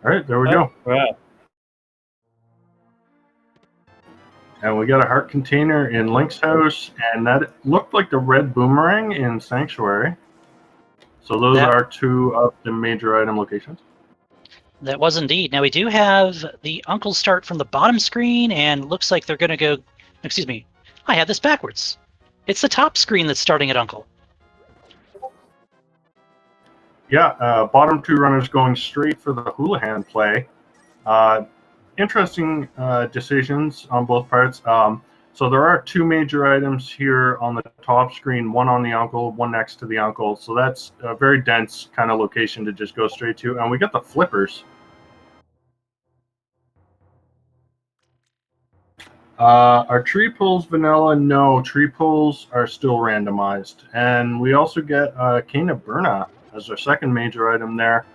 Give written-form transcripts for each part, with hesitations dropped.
All right, there we go. Right. And we got a heart container in Link's house, and that looked like the red boomerang in Sanctuary. So those are two of the major item locations. That was indeed. Now we do have the uncles start from the bottom screen, and looks like they're going to go... Excuse me. I had this backwards. It's the top screen that's starting at uncle. Yeah, bottom two runners going straight for the Houlihan play. Interesting decisions on both parts. So there are two major items here on the top screen, one on the uncle, one next to the uncle. So that's a very dense kind of location to just go straight to. And we got the flippers. Are tree pulls vanilla? No, tree pulls are still randomized. And we also get Cane of Burna as our second major item there.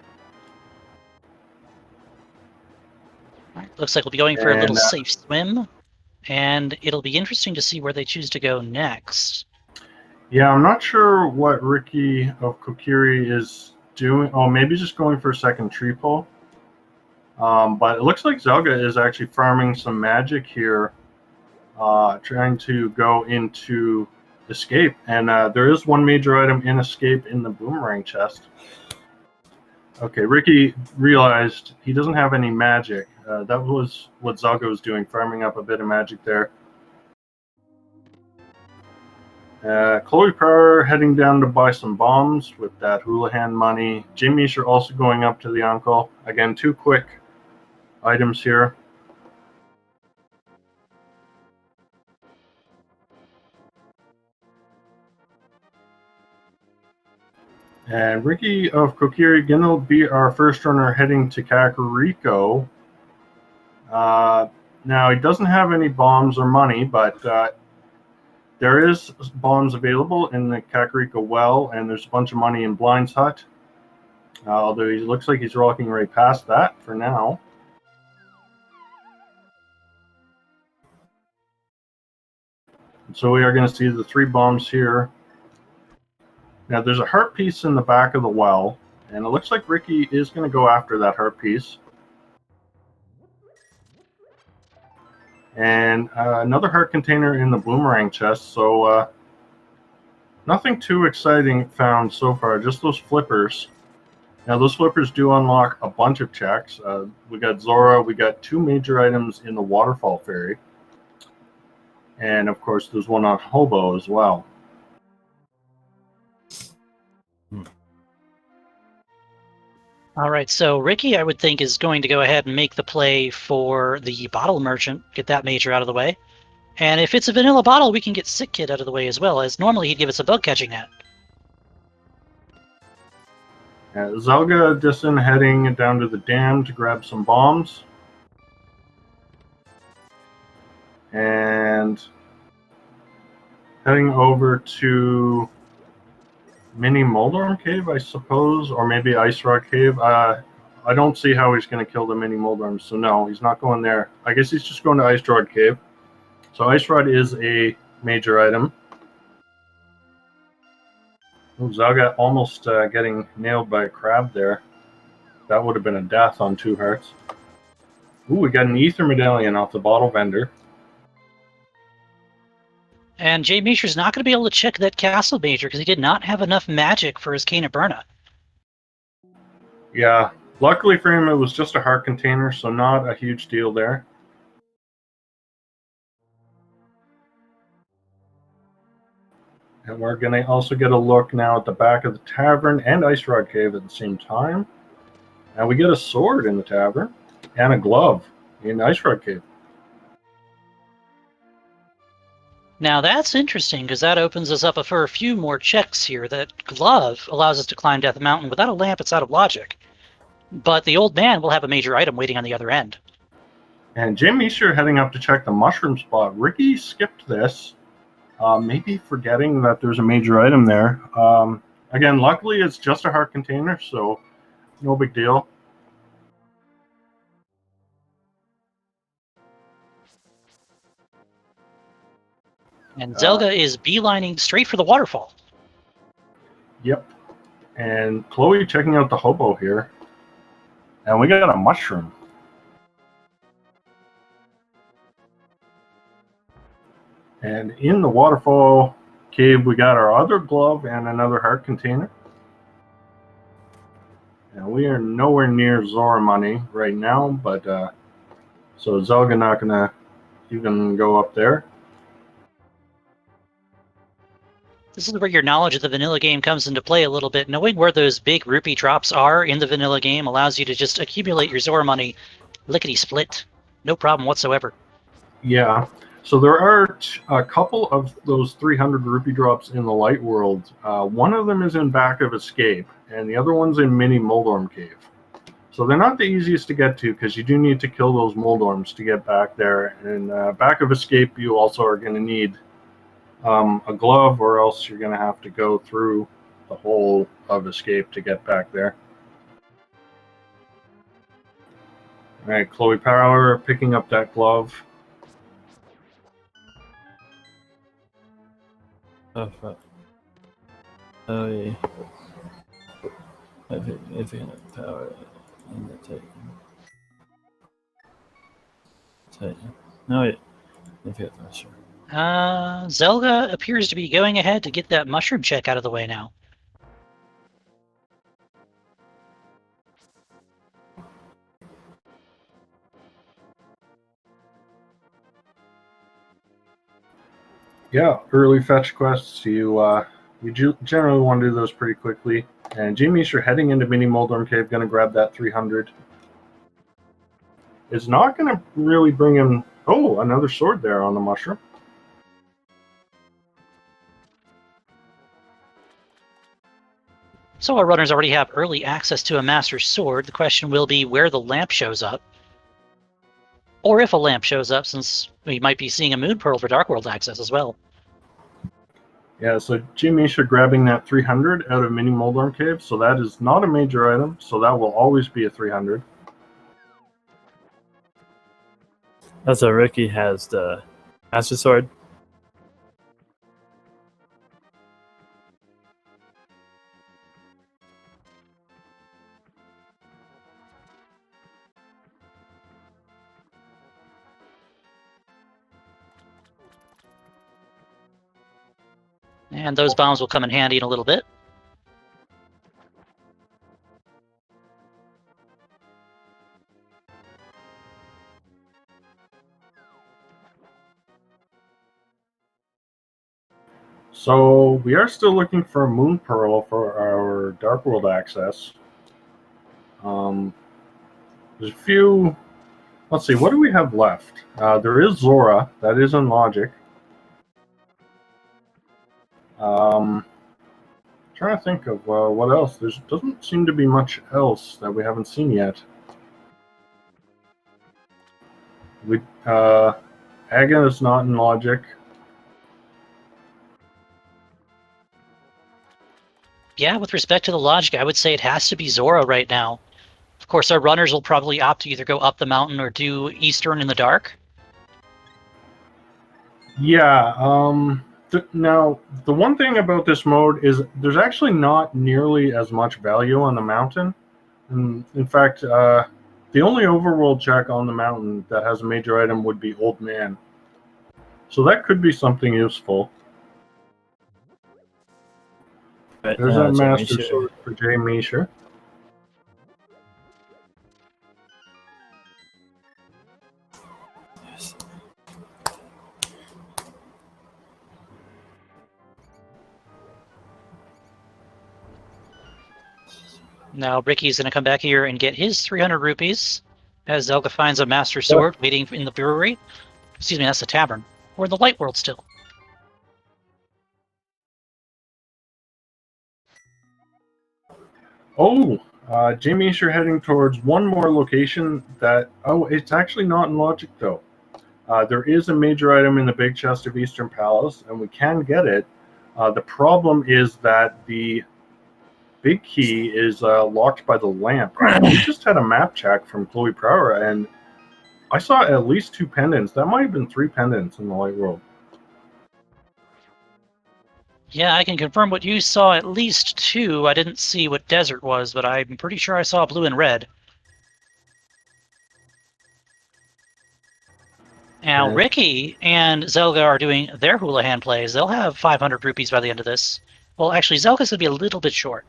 Looks like we'll be going for a little safe swim, and it'll be interesting to see where they choose to go next. Yeah, I'm not sure what Ricky of Kokiri is doing. Oh, maybe just going for a second tree pull. But it looks like Zelga is actually farming some magic here, trying to go into escape. And there is one major item in escape in the boomerang chest. Okay, Ricky realized he doesn't have any magic. That was what Zelga was doing, farming up a bit of magic there. Chloe Power heading down to buy some bombs with that Houlihan money. Jimmy are also going up to the uncle. Again, two quick items here. And Ricky of Kokiri gonna be our first runner heading to Kakariko. Now he doesn't have any bombs or money, but there is bombs available in the Kakariko well, and there's a bunch of money in Blind's hut. Although he looks like he's rocking right past that for now. So we are going to see the three bombs here. Now there's a heart piece in the back of the well, and it looks like Ricky is going to go after that heart piece. And another heart container in the boomerang chest, so nothing too exciting found so far, just those flippers. Now those flippers do unlock a bunch of checks. We got Zora, we got two major items in the waterfall ferry. And of course there's one on Hobo as well. All right, so Ricky, I would think, is going to go ahead and make the play for the bottle merchant, get that major out of the way. And if it's a vanilla bottle, we can get Sick Kid out of the way as well, as normally he'd give us a bug catching net. Zelga Disson heading down to the dam to grab some bombs. And heading over to Mini Moldorm Cave, I suppose, or maybe Ice Rod Cave. I don't see how he's going to kill the Mini Moldorms, so no, he's not going there. I guess he's just going to Ice Rod Cave. So Ice Rod is a major item. Ooh, Zelga almost getting nailed by a crab there. That would have been a death on two hearts. Ooh, we got an Ether Medallion off the bottle vendor. And Jay Mishra's not going to be able to check that castle major because he did not have enough magic for his Cane of Burna. Yeah, luckily for him, it was just a heart container, so not a huge deal there. And we're going to also get a look now at the back of the tavern and Ice Rod Cave at the same time. And we get a sword in the tavern and a glove in Ice Rod Cave. Now that's interesting because that opens us up for a few more checks here. That glove allows us to climb Death Mountain. Without a lamp, it's out of logic. But the old man will have a major item waiting on the other end. And Jim Meisher heading up to check the mushroom spot. Ricky skipped this, maybe forgetting that there's a major item there. Again, luckily it's just a heart container, so no big deal. And Zelga is beelining straight for the waterfall. Yep. And Chloe checking out the hobo here. And we got a mushroom. And in the waterfall cave, we got our other glove and another heart container. And we are nowhere near Zora money right now, but so Zelga not gonna even go up there. This is where your knowledge of the vanilla game comes into play a little bit. Knowing where those big rupee drops are in the vanilla game allows you to just accumulate your Zora money lickety-split. No problem whatsoever. Yeah. So there are a couple of those 300 rupee drops in the light world. One of them is in Back of Escape, and the other one's in Mini Moldorm Cave. So they're not the easiest to get to because you do need to kill those Moldorms to get back there. And Back of Escape, you also are going to need a glove, or else you're going to have to go through the whole of Escape to get back there. All right, Chloe Power picking up that glove. Oh, fuck. Oh, yeah. Infinite power in the Titan. No, yeah. Infinite pressure. Zelga appears to be going ahead to get that mushroom check out of the way now. Yeah, early fetch quests. You generally want to do those pretty quickly. And Jamie's heading into Mini Moldorm Cave, going to grab that 300. It's not going to really bring him. Oh, another sword there on the mushroom. So our runners already have early access to a Master Sword. The question will be where the lamp shows up. Or if a lamp shows up, since we might be seeing a Moon Pearl for Dark World access as well. Yeah, so Jimisha grabbing that 300 out of Mini Moldorm Cave, so that is not a major item, so that will always be a 300. That's why Ricky has the Master Sword. And those bombs will come in handy in a little bit. So we are still looking for a Moon Pearl for our Dark World access. There's a few. Let's see, what do we have left? There is Zora. That is in Logic. Trying to think of what else. There doesn't seem to be much else that we haven't seen yet. Aga is not in Logic. Yeah, with respect to the logic, I would say it has to be Zora right now. Of course, our runners will probably opt to either go up the mountain or do Eastern in the dark. Yeah. Now, the one thing about this mode is there's actually not nearly as much value on the mountain. And in fact, the only overworld check on the mountain that has a major item would be Old Man. So that could be something useful. But, There's a Master Sword for Jay Misha. Yes. Now Ricky's going to come back here and get his 300 rupees as Zelga finds a Master Sword waiting in the brewery. Excuse me, that's the tavern. We're in the light world still. Oh, Jamie's heading towards one more location that... Oh, it's actually not in Logic, though. There is a major item in the big chest of Eastern Palace, and we can get it. The problem is that the big key is locked by the lamp. We just had a map check from Chloe Prower, and I saw at least 2 pendants. That might have been 3 pendants in the light world. Yeah, I can confirm what you saw, at least 2. I didn't see what desert was, but I'm pretty sure I saw blue and red. Now, Okay. Ricky and Zelga are doing their Houlihan plays. They'll have 500 rupees by the end of this. Well, actually, Zelga's going to be a little bit short.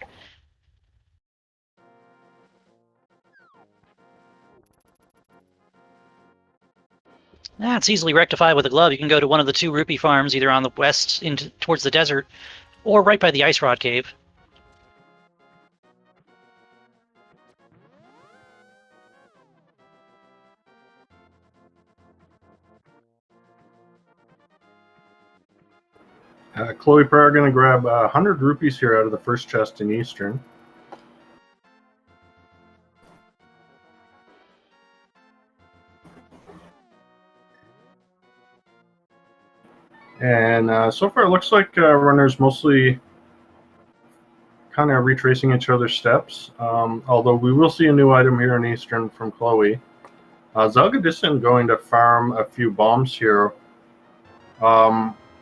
That's easily rectified with a glove. You can go to one of the 2 rupee farms, either on the west into towards the desert, or right by the Ice Rod Cave. Chloe Prayer going to grab 100 rupees here out of the first chest in Eastern. And so far, it looks like runners mostly kind of retracing each other's steps. Although we will see a new item here in Eastern from Chloe. Zelgadistan going to farm a few bombs here.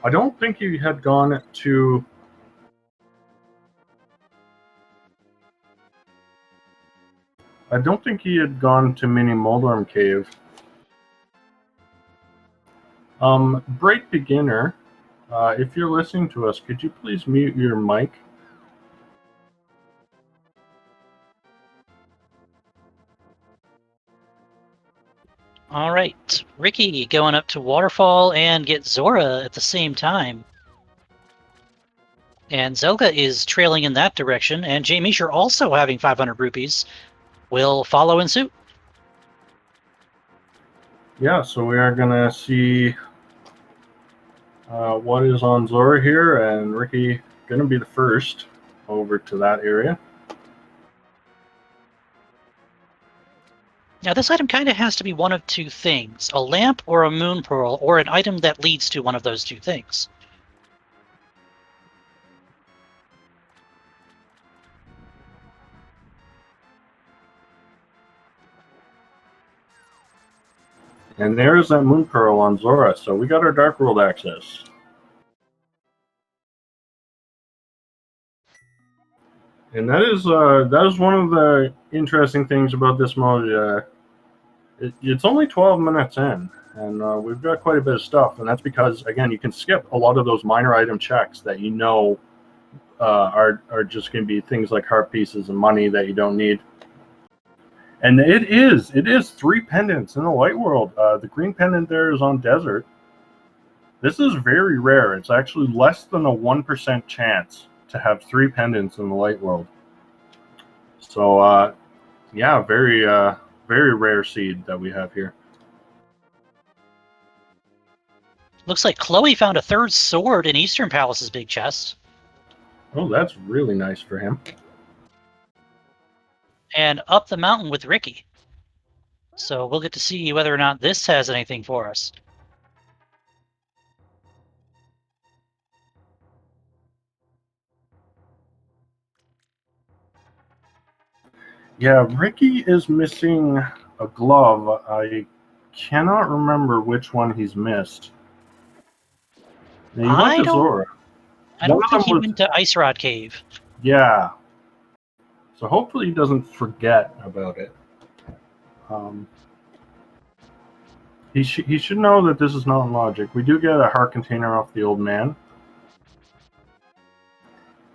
I don't think he had gone to... I don't think he had gone to Mini Moldorm Cave. Bright Beginner, if you're listening to us, could you please mute your mic? All right, Ricky going up to Waterfall and get Zora at the same time. And Zelga is trailing in that direction, and Jay Misher also having 500 rupees will follow in suit. Yeah, so we are going to see what is on Zora here, and Ricky going to be the first over to that area. Now, this item kind of has to be one of 2 things, a lamp or a moon pearl, or an item that leads to one of those 2 things. And there's that Moon Pearl on Zora, so we got our Dark World access. And that is one of the interesting things about this mode. It's only 12 minutes in, and we've got quite a bit of stuff. And that's because, again, you can skip a lot of those minor item checks that you know are just going to be things like heart pieces and money that you don't need. And it is 3 pendants in the light world. The green pendant there is on desert. This is very rare. It's actually less than a 1% chance to have 3 pendants in the light world. So yeah, very rare seed that we have here. Looks like Chloe found a 3rd sword in Eastern Palace's big chest. Oh, that's really nice for him. And up the mountain with Ricky. So we'll get to see whether or not this has anything for us. Yeah, Ricky is missing a glove. I cannot remember which one he's missed. He went to Zora. I don't think he went to Ice Rod Cave. Yeah. So hopefully he doesn't forget about it. He should know that this is not logic. We do get a heart container off the old man.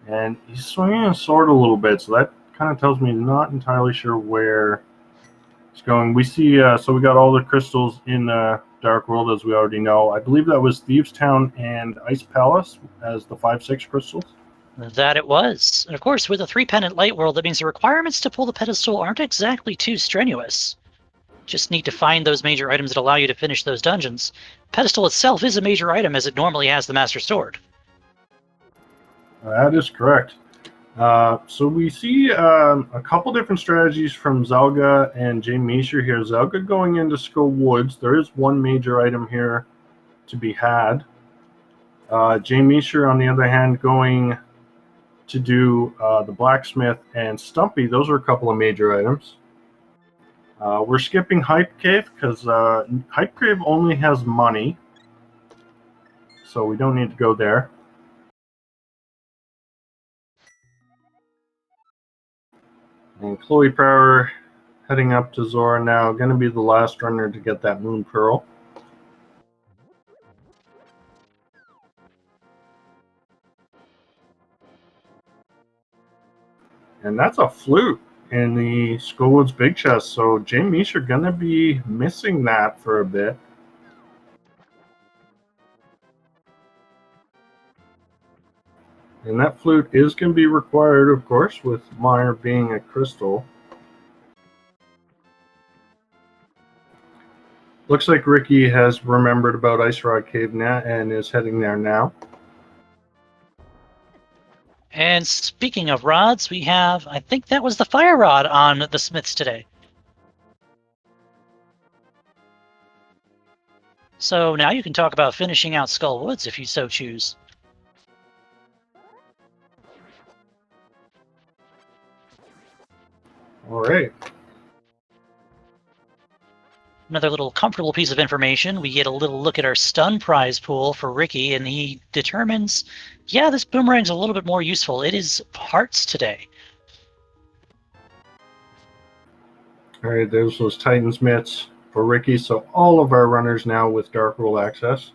And he's swinging a sword a little bit, so that kind of tells me he's not entirely sure where it's going. We see, so we got all the crystals in the Dark World, as we already know. I believe that was Thieves Town and Ice Palace as the 5-6 crystals. That it was. And of course, with a 3-pendant light world, that means the requirements to pull the pedestal aren't exactly too strenuous. Just need to find those major items that allow you to finish those dungeons. Pedestal itself is a major item, as it normally has the Master Sword. That is correct. So we see a couple different strategies from Zelga and Jay Misher here. Zelga going into Skull Woods. There is one major item here to be had. Jay Misher, on the other hand, going to do the Blacksmith and Stumpy. Those are a couple of major items. We're skipping Hype Cave because Hype Cave only has money, so we don't need to go there. And Chloe Power heading up to Zora now, going to be the last runner to get that Moon Pearl. And that's a flute in the Skullwoods Big Chest. So James are going to be missing that for a bit. And that flute is going to be required, of course, with Mire being a crystal. Looks like Ricky has remembered about Ice Rod Cave and is heading there now. And speaking of rods, we have, I think that was the fire rod on the smiths today. So now you can talk about finishing out Skull Woods if you so choose. All right. Another little comfortable piece of information, we get a little look at our stun prize pool for Ricky, and he determines, yeah, this boomerang's a little bit more useful. It is hearts today. All right, there's those Titan's mitts for Ricky. So all of our runners now with Dark Rule access.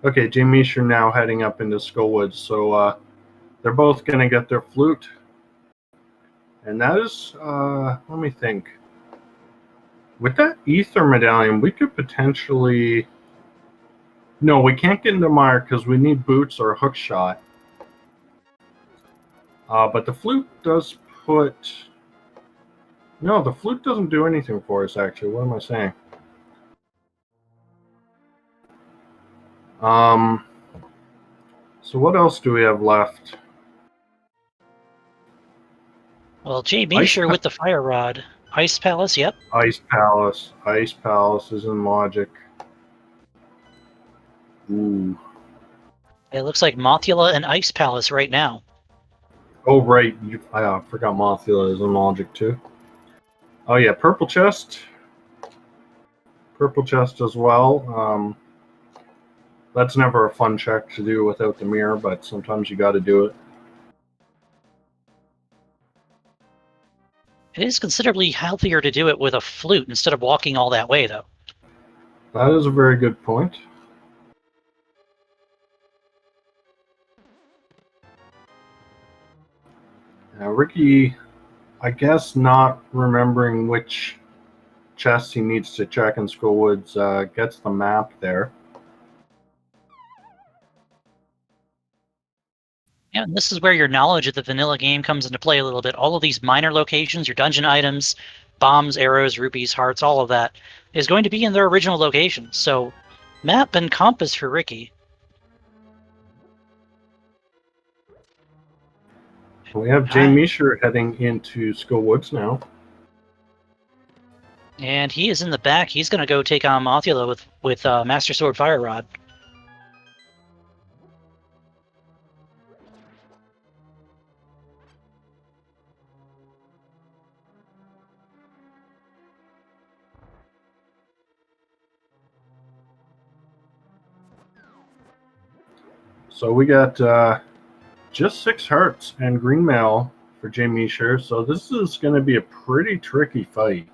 Okay, James are now heading up into Skullwoods. So they're both going to get their flute. And that is, let me think. With that ether medallion, we could potentially... No, we can't get into Mire because we need boots or a hook shot. But the flute does put... No, the flute doesn't do anything for us, actually. What am I saying? So what else do we have left? Well, Jay Misher with the fire rod. Ice Palace, yep. Ice Palace. Ice Palace is in Logic. Ooh. It looks like Mothula and Ice Palace right now. Oh, right. I forgot Mothula is in Logic, too. Oh, yeah. Purple Chest. Purple Chest as well. That's never a fun check to do without the mirror, but sometimes you got to do it. It is considerably healthier to do it with a flute instead of walking all that way, though. That is a very good point. Now, Ricky, I guess not remembering which chest he needs to check in Skullwoods gets the map there. Yeah, and this is where your knowledge of the vanilla game comes into play a little bit. All of these minor locations, your dungeon items, bombs, arrows, rupees, hearts, all of that is going to be in their original locations. So, map and compass for Ricky. We have Jay Misher heading into Skullwoods now. And he is in the back. He's going to go take on Mothula with Master Sword Fire Rod. So we got just 6 hearts and green mail for Jay Misher. So this is going to be a pretty tricky fight.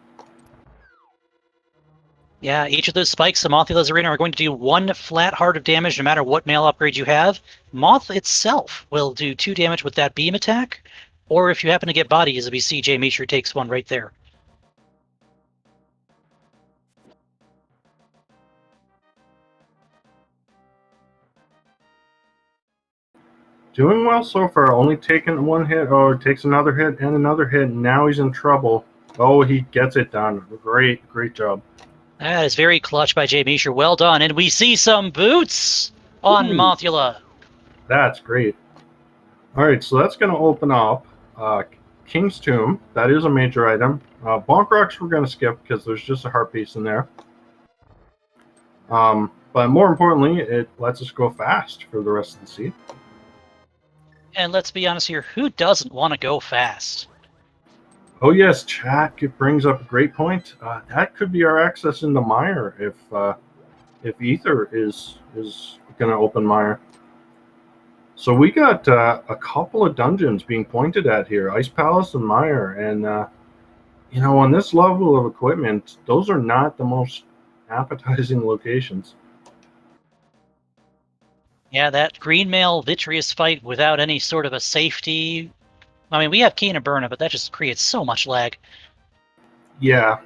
Yeah, each of those spikes in Mothula's arena are going to do 1 flat heart of damage no matter what mail upgrade you have. Moth itself will do 2 damage with that beam attack, or if you happen to get bodies, as we see Jay Misher takes 1 right there. Doing well so far, only taking 1 hit. Oh, takes another hit and another hit. Now he's in trouble. Oh, he gets it done. Great job. That is very clutch by Jay Misher. Well done. And we see some boots on Mothula. That's great. All right, so that's going to open up King's Tomb. That is a major item. Bonk Rocks we're going to skip because there's just a heart piece in there. But more importantly, it lets us go fast for the rest of the seed. And let's be honest here, who doesn't want to go fast? Oh yes, chat brings up a great point. That could be our access into Mire if Ether is going to open Mire. So we got a couple of dungeons being pointed at here, Ice Palace and Mire, and you know, on this level of equipment, those are not the most appetizing locations. Yeah, that green male Vitreous fight without any sort of a safety. I mean, we have Keen and Burna, but that just creates so much lag. Yeah.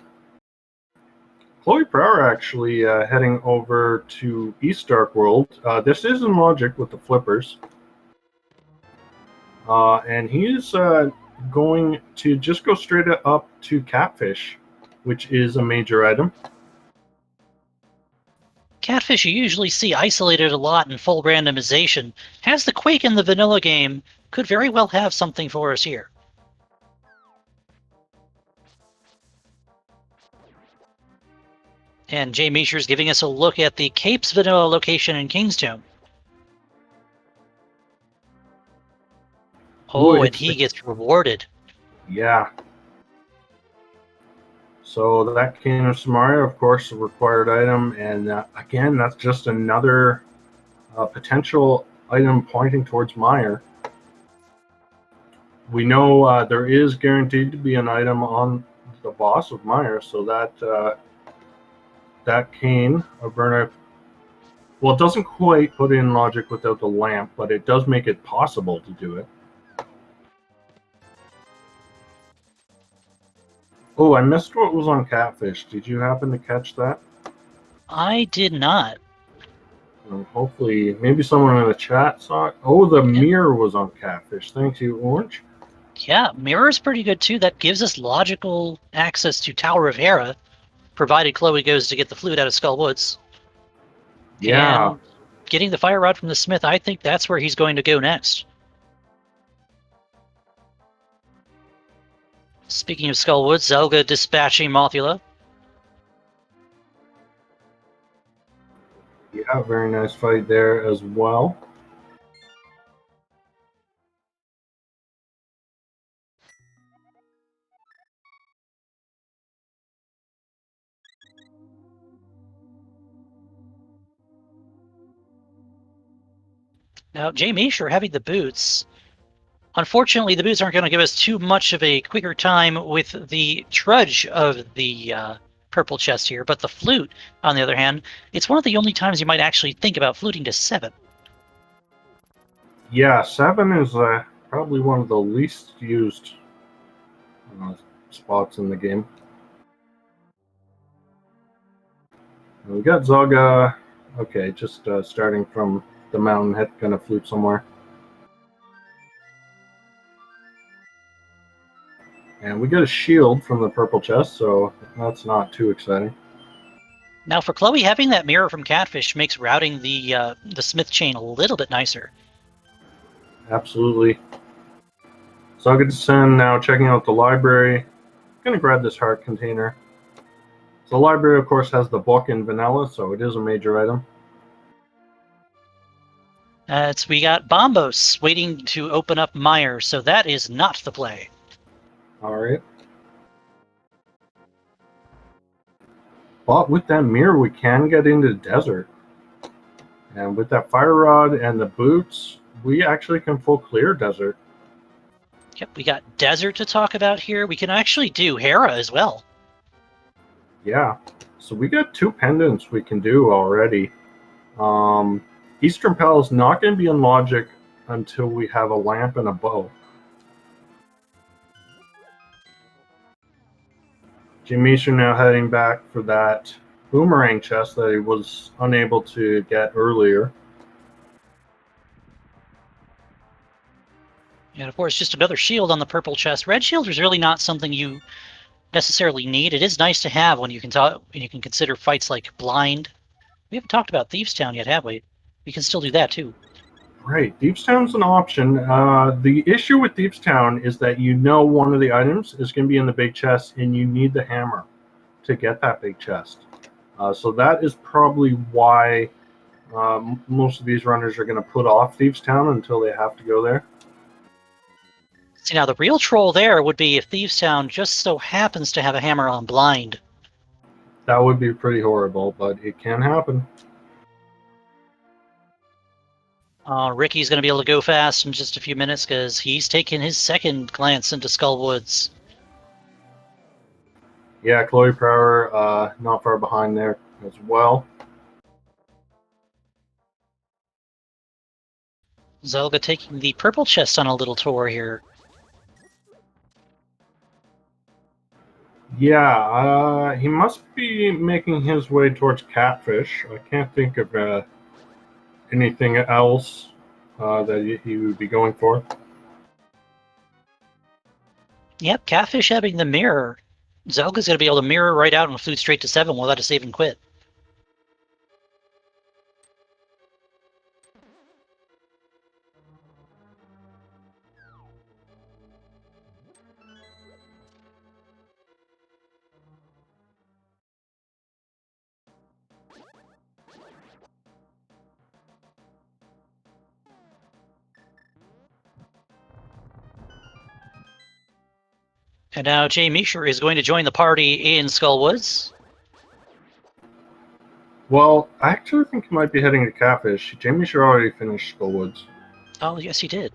Chloe Prower actually heading over to East Dark World. This is in logic with the flippers. And he is going to just go straight up to Catfish, which is a major item. Catfish you usually see isolated a lot in full randomization. Has the Quake in the vanilla game, could very well have something for us here. And Jay Meisher's giving us a look at the Capes vanilla location in Kingstown. Ooh, Oh, and he gets rewarded. Yeah. So that Cane of Samaria, of course, a required item. And again, that's just another potential item pointing towards Meyer. We know there is guaranteed to be an item on the boss of Meyer, so that cane of Burna, well, it doesn't quite put in logic without the lamp, but it does make it possible to do it. Oh, I missed what was on Catfish. Did you happen to catch that? I did not. Hopefully, maybe someone in the chat saw it. Oh, the mirror was on Catfish. Thank you, Orange. Yeah, Mirror is pretty good too. That gives us logical access to Tower of Hera, provided Chloe goes to get the flute out of Skull Woods. Yeah. And getting the fire rod from the smith, I think that's where he's going to go next. Speaking of Skull Woods, Zelga dispatching Mothula. Yeah, very nice fight there as well. Now, Jay Meisher having the boots. Unfortunately, the boots aren't going to give us too much of a quicker time with the trudge of the purple chest here, but the flute, on the other hand, it's one of the only times you might actually think about fluting to 7. Yeah, 7 is probably one of the least used spots in the game. And we got Zaga. Okay, just starting from the mountain, head gonna flute somewhere. And we get a shield from the purple chest, so that's not too exciting. Now, for Chloe, having that mirror from Catfish makes routing the smith chain a little bit nicer. Absolutely. Zaga Descend now checking out the library. Gonna grab this heart container. The library, of course, has the book in vanilla, so it is a major item. We got Bombos waiting to open up Meyer, so that is not the play. All right. But with that mirror, we can get into the desert. And with that fire rod and the boots, we actually can full clear desert. Yep, we got Desert to talk about here. We can actually do Hera as well. Yeah. So we got 2 pendants we can do already. Eastern Pal is not going to be in logic until we have a lamp and a bow. Jimisha now heading back for that boomerang chest that he was unable to get earlier. And of course, just another shield on the purple chest. Red shield is really not something you necessarily need. It is nice to have when you can consider fights like Blind. We haven't talked about Thieves Town yet, have we? We can still do that too. Right, Thieves Town's an option. The issue with Thieves Town is that you know one of the items is going to be in the big chest, and you need the hammer to get that big chest. So that is probably why most of these runners are going to put off Thieves Town until they have to go there. See, now the real troll there would be if Thieves Town just so happens to have a hammer on Blind. That would be pretty horrible, but it can happen. Ricky's going to be able to go fast in just a few minutes because he's taken his second glance into Skull Woods. Yeah, Chloe Prower not far behind there as well. Zelga taking the purple chest on a little tour here. Yeah, he must be making his way towards Catfish. I can't think of anything else that he would be going for. Yep, Catfish having the mirror. Zelga's going to be able to mirror right out and food straight to 7 without a save and quit. And now Jay Misher is going to join the party in Skullwoods. Well, I actually think he might be heading to Catfish. Jamie should already finish Skullwoods. Oh, yes, he did.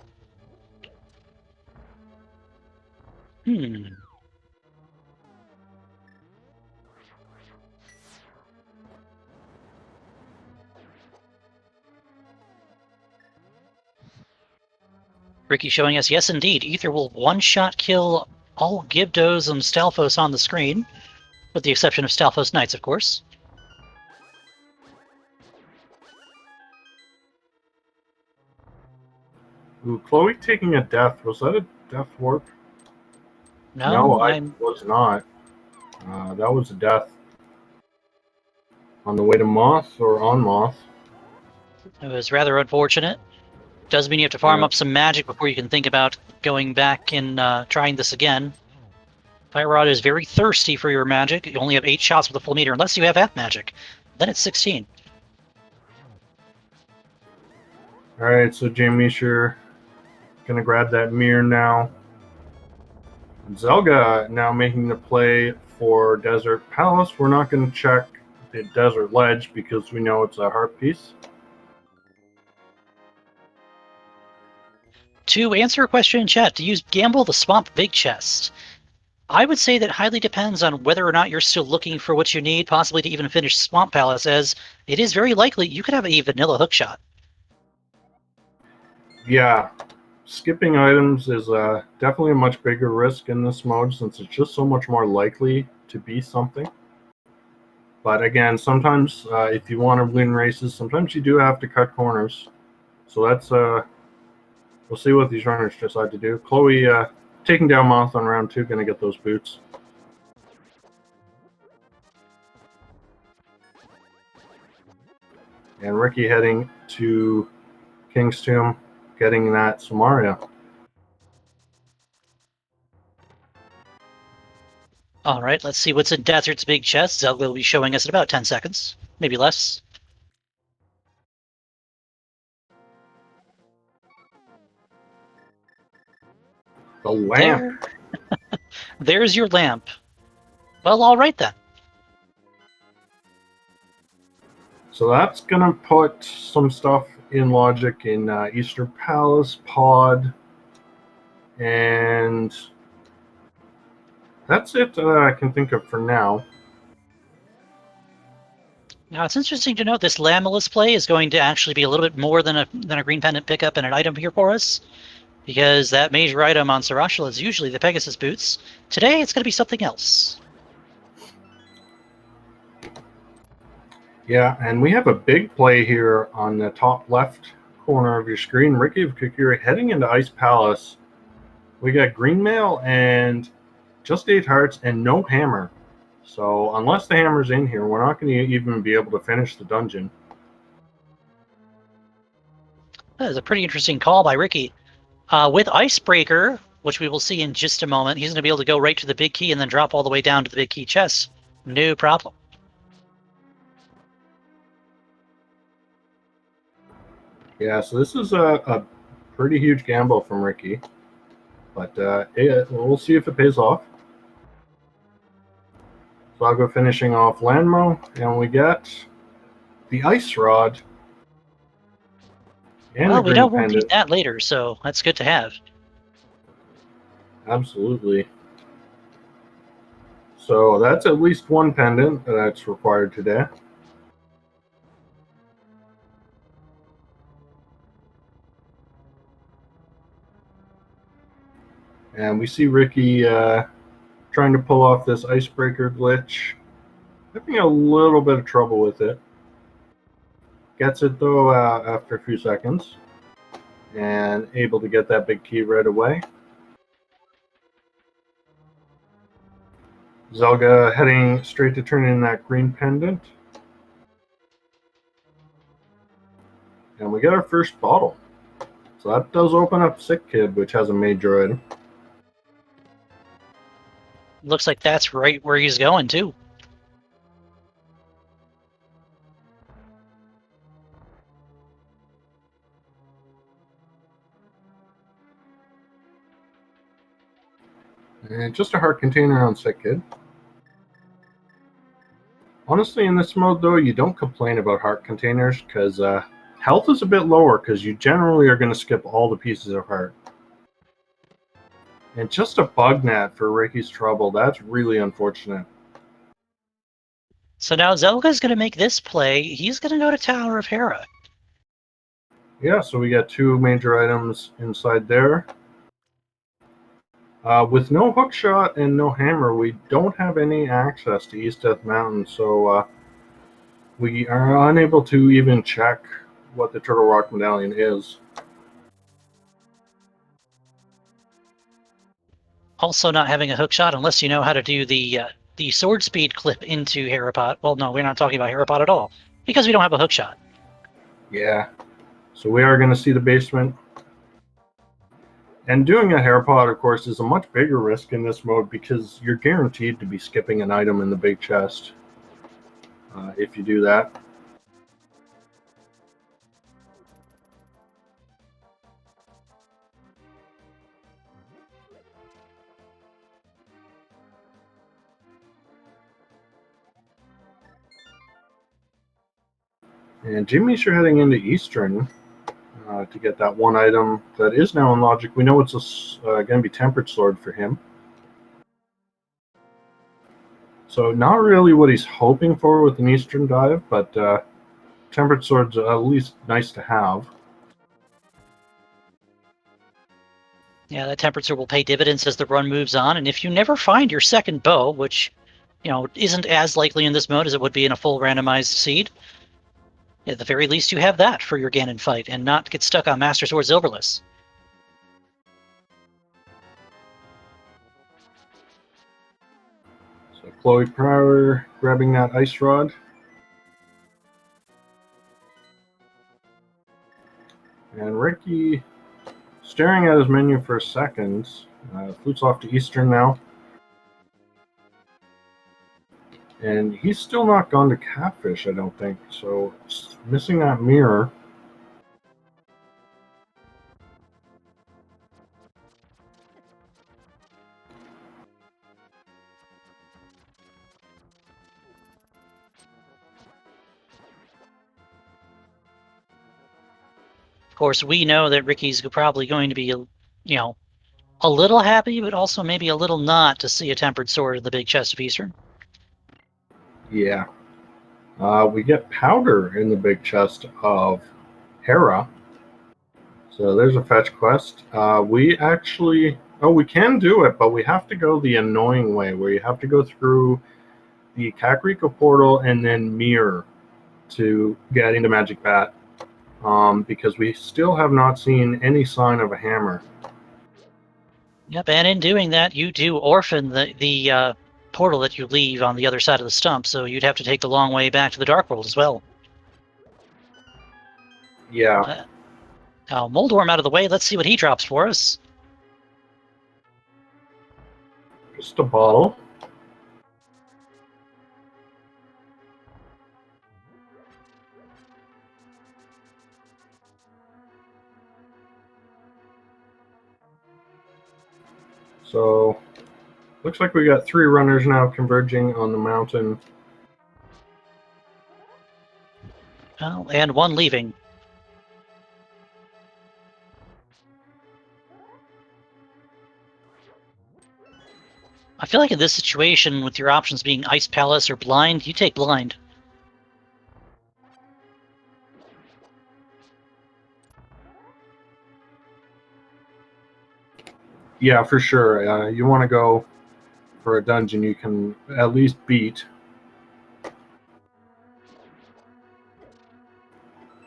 Ricky showing us, yes, indeed, Ether will one-shot kill all Gibdos and Stalfos on the screen, with the exception of Stalfos Knights, of course. Ooh, Chloe taking a death. Was that a death warp? No, I was not. That was a death. On the way to Moth or on Moth? It was rather unfortunate. Does mean you have to farm up some magic before you can think about going back and trying this again. Fire Rod is very thirsty for your magic. You only have 8 shots with a full meter, unless you have F magic. Then it's 16. Alright, so Jamie sure gonna grab that mirror now. Zelga now making the play for Desert Palace. We're not going to check the Desert Ledge because we know it's a heart piece. To answer a question in chat, do you gamble the Swamp Big Chest? I would say that highly depends on whether or not you're still looking for what you need, possibly to even finish Swamp Palace, as it is very likely you could have a vanilla hookshot. Yeah, skipping items is definitely a much bigger risk in this mode since it's just so much more likely to be something. But again, sometimes if you want to win races, sometimes you do have to cut corners. So that's we'll see what these runners decide to do. Chloe taking down Moth on round 2, going to get those boots. And Ricky heading to King's Tomb, getting that Samaria. All right, let's see what's in Desert's big chest. Zelga will be showing us in about 10 seconds, maybe less. The lamp. There's your lamp. Well, all right then. So that's going to put some stuff in logic in Easter Palace, Pod, and that's it I can think of for now. Now, it's interesting to note this Lamellus play is going to actually be a little bit more than a green pendant pickup and an item here for us, because that major item on Sarashal is usually the Pegasus boots. Today, it's going to be something else. Yeah, and we have a big play here on the top left corner of your screen. Ricky of Kukuri heading into Ice Palace. We got green mail and just 8 hearts and no hammer. So unless the hammer's in here, we're not going to even be able to finish the dungeon. That is a pretty interesting call by Ricky. With Icebreaker, which we will see in just a moment, he's going to be able to go right to the big key and then drop all the way down to the big key chest. No problem. Yeah, so this is a pretty huge gamble from Ricky. But we'll see if it pays off. So I'll go finishing off Landmo, and we get the Ice Rod. And well, we know we'll pendant. need that later, so that's good to have. Absolutely. So that's at least one pendant that's required today. And we see Ricky trying to pull off this icebreaker glitch. Having a little bit of trouble with it. Gets it though after a few seconds. And able to get that big key right away. Zelga heading straight to turn in that green pendant. And we get our first bottle. So that does open up Sick Kid, which has a major item. Looks like that's right where he's going, too. And just a heart container on Sick Kid. Honestly, in this mode, though, you don't complain about heart containers because health is a bit lower because you generally are going to skip all the pieces of heart. And just a bug net for Ricky's trouble. That's really unfortunate. So now Zelga's going to make this play. He's going to go to Tower of Hera. Yeah, so we got 2 major items inside there. With no hookshot and no hammer, we don't have any access to East Death Mountain, so we are unable to even check what the Turtle Rock Medallion is. Also not having a hookshot unless you know how to do the sword speed clip into Herapot. Well, no, we're not talking about Herapot at all because we don't have a hookshot. Yeah, so we are going to see the basement. And doing a Herapot, of course, is a much bigger risk in this mode because you're guaranteed to be skipping an item in the big chest if you do that. And Jimmy's heading into Eastern to get that one item that is now in Logic. We know it's going to be Tempered Sword for him. So not really what he's hoping for with an Eastern dive, but Tempered Sword's at least nice to have. Yeah, that temperature will pay dividends as the run moves on, and if you never find your second bow, which, isn't as likely in this mode as it would be in a full randomized seed, at the very least you have that for your Ganon fight, and not get stuck on Master Sword Silverless. So Chloe Pryor grabbing that Ice Rod. And Ricky staring at his menu for a second. Flutes off to Eastern now. And he's still not gone to Catfish, I don't think. So missing that mirror. Of course, we know that Ricky's probably going to be, a little happy, but also maybe a little not to see a Tempered Sword in the big chest of Eastern. Yeah. We get powder in the big chest of Hera. So there's a fetch quest. We can do it, but we have to go the annoying way, where you have to go through the Kakariko portal and then mirror to get into Magic Bat. Because we still have not seen any sign of a hammer. Yep, and in doing that, you do orphan the portal that you leave on the other side of the stump, so you'd have to take the long way back to the Dark World as well. Yeah. Now, Moldorm out of the way, let's see what he drops for us. Just a bottle. So, looks like we got 3 runners now converging on the mountain. Well, and 1 leaving. I feel like in this situation, with your options being Ice Palace or Blind, you take Blind. Yeah, for sure. You want to go for a dungeon you can at least beat.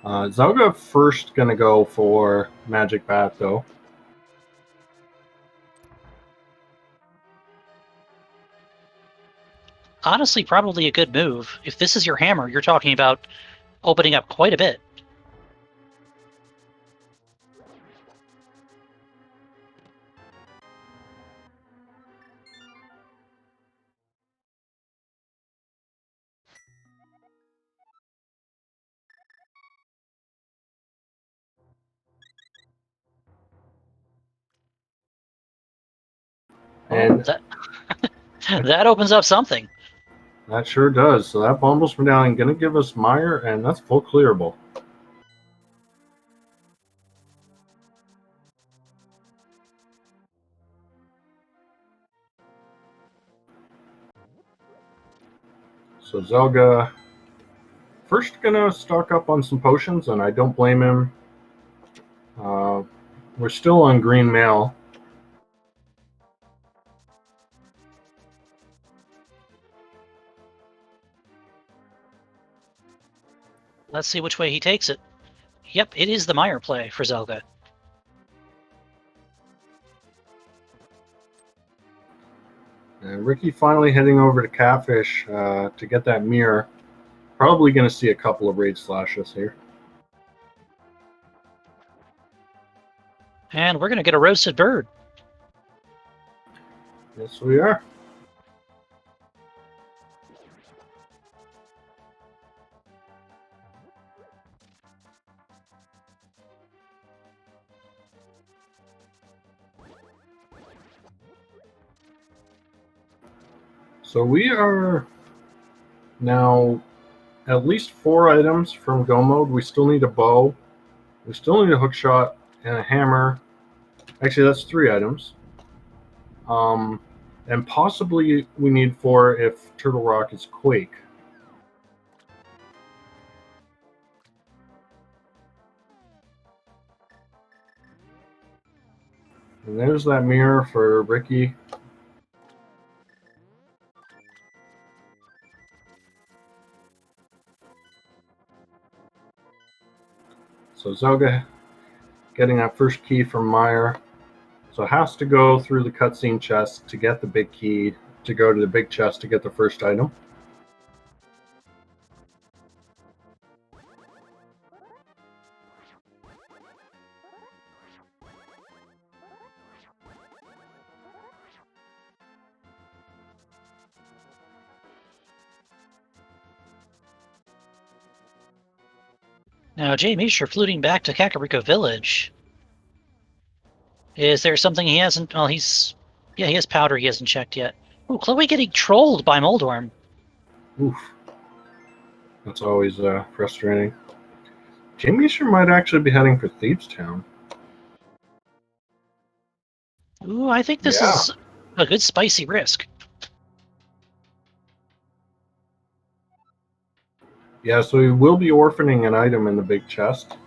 Zelga first going to go for Magic Bat, though. Honestly, probably a good move. If this is your hammer, you're talking about opening up quite a bit. And that that opens up something. that sure does. So that Bombos Medallion going to give us Mire, and that's full clearable. So Zelga first going to stock up on some potions, and I don't blame him. We're still on green mail. Let's see which way he takes it. Yep, it is the Mire play for Zelga. And Ricky finally heading over to Catfish to get that mirror. Probably going to see a couple of raid slashes here. And we're going to get a roasted bird. Yes, we are. So we are now at least 4 items from Go Mode. We still need a bow. We still need a hook shot and a hammer. Actually, that's 3 items. And possibly we need 4 if Turtle Rock is Quake. And there's that mirror for Ricky. So Zelga getting that first key from Meyer. So it has to go through the cutscene chest to get the big key, to go to the big chest to get the first item. Now, Jamie's fluting back to Kakariko Village. Is there something he hasn't... Well, he's... Yeah, he has powder he hasn't checked yet. Ooh, Chloe getting trolled by Moldorm. Oof. That's always frustrating. Jamie sure might actually be heading for Thieves Town. Ooh, I think this is a good spicy risk. Yeah, so we will be orphaning an item in the big chest.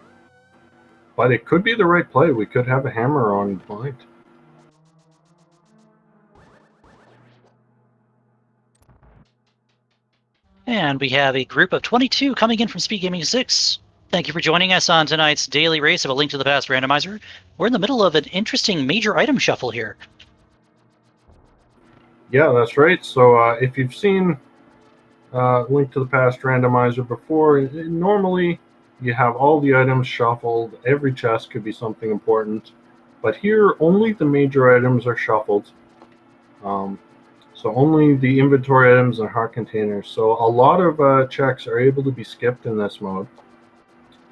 But it could be the right play. We could have a hammer on point. And we have a group of 22 coming in from Speed Gaming 6. Thank you for joining us on tonight's daily race of A Link to the Past Randomizer. We're in the middle of an interesting major item shuffle here. Yeah, that's right. So if you've seen Link to the Past Randomizer before, normally you have all the items shuffled. Every chest could be something important. But here, only the major items are shuffled. So only the inventory items and heart containers. So a lot of checks are able to be skipped in this mode.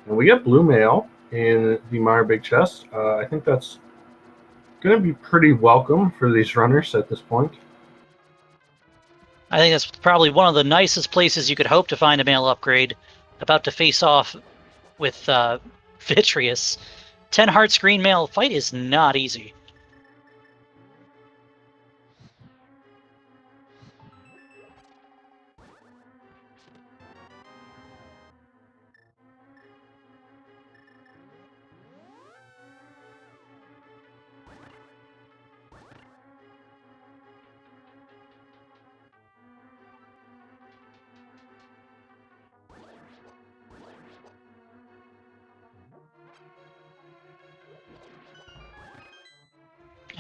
And we get blue mail in the Meyer Big Chest. I think that's going to be pretty welcome for these runners at this point. I think that's probably one of the nicest places you could hope to find a mail upgrade. About to face off with Vitreous. 10 hearts green mail fight is not easy.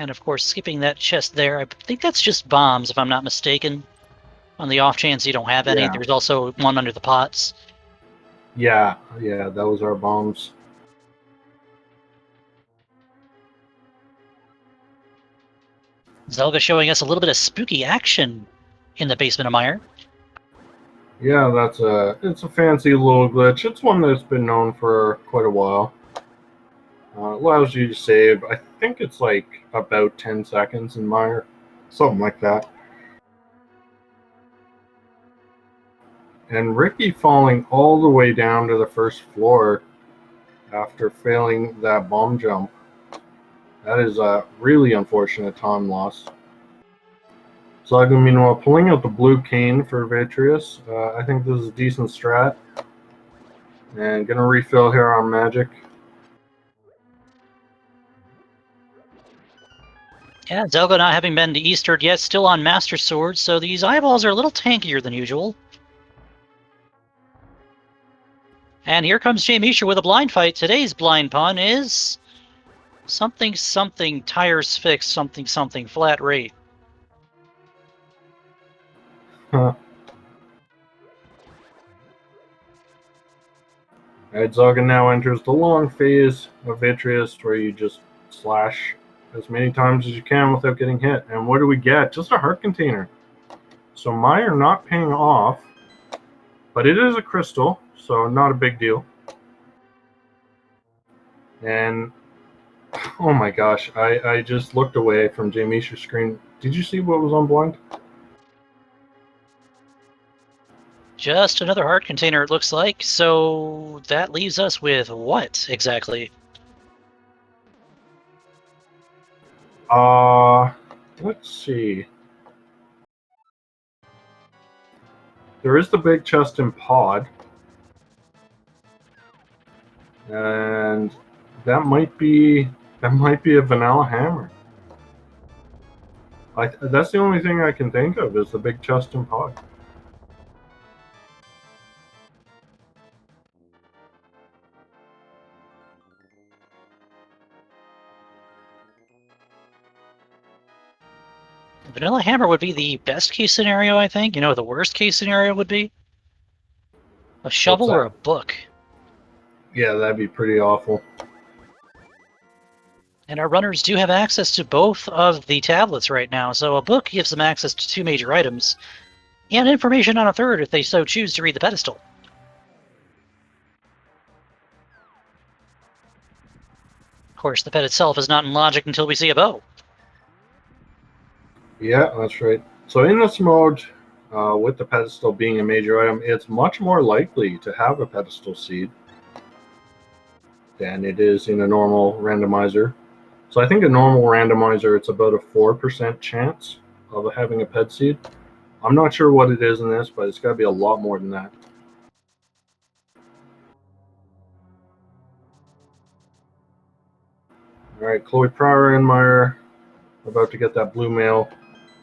And of course, skipping that chest there, I think that's just bombs, if I'm not mistaken. On the off chance you don't have any, Yeah. there's also one under the pots. Yeah, those are bombs. Zelga showing us a little bit of spooky action in the basement of Mire. Yeah, it's a fancy little glitch. It's one that's been known for quite a while. Allows you to save. I think it's like about 10 seconds in Mire, something like that. And Ricky falling all the way down to the first floor after failing that bomb jump. That is a really unfortunate time loss. Saga, meanwhile, pulling out the blue cane for Vitreous. I think this is a decent strat. And gonna refill here on magic. Yeah, Zelga not having been to Eastward yet, still on Master Sword, so these eyeballs are a little tankier than usual. And here comes Jay Misha with a blind fight. Today's blind pun is something something tires fixed something something flat rate. Huh. Alright, Zaga now enters the long phase of Vitreous where you just slash as many times as you can without getting hit. And what do we get? Just a heart container. So Mire not paying off, but it is a crystal, so not a big deal. And oh my gosh, I just looked away from Jamisha's screen. Did you see what was on blind? Just another heart container, it looks like. So that leaves us with what exactly? Let's see. There is the big chest in pod, and that might be a vanilla hammer. That's the only thing I can think of is the big chest in pod. Vanilla Hammer would be the best case scenario, I think. You know what the worst case scenario would be? A shovel What's or that? a book. Yeah, that'd be pretty awful. And our runners do have access to both of the tablets right now, so a book gives them access to 2 major items, and information on a third if they so choose to read the pedestal. Of course, the ped itself is not in logic until we see a bow. Yeah, that's right. So in this mode, with the pedestal being a major item, it's much more likely to have a pedestal seed than it is in a normal randomizer. So I think a normal randomizer, it's about a 4% chance of having a ped seed. I'm not sure what it is in this, but it's got to be a lot more than that. All right, Chloe Pryor and Meyer about to get that blue mail,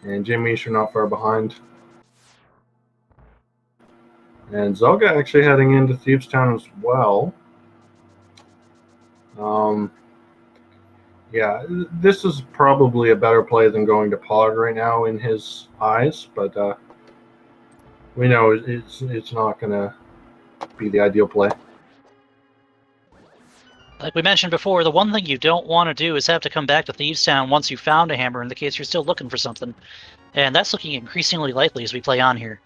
and Jimmy are not far behind. And Zelga actually heading into Thieves Town as well. Yeah, this is probably a better play than going to Pod right now in his eyes, but we know it's not going to be the ideal play. Like we mentioned before, the one thing you don't want to do is have to come back to Thieves Town once you found a hammer in the case you're still looking for something. And that's looking increasingly likely as we play on here.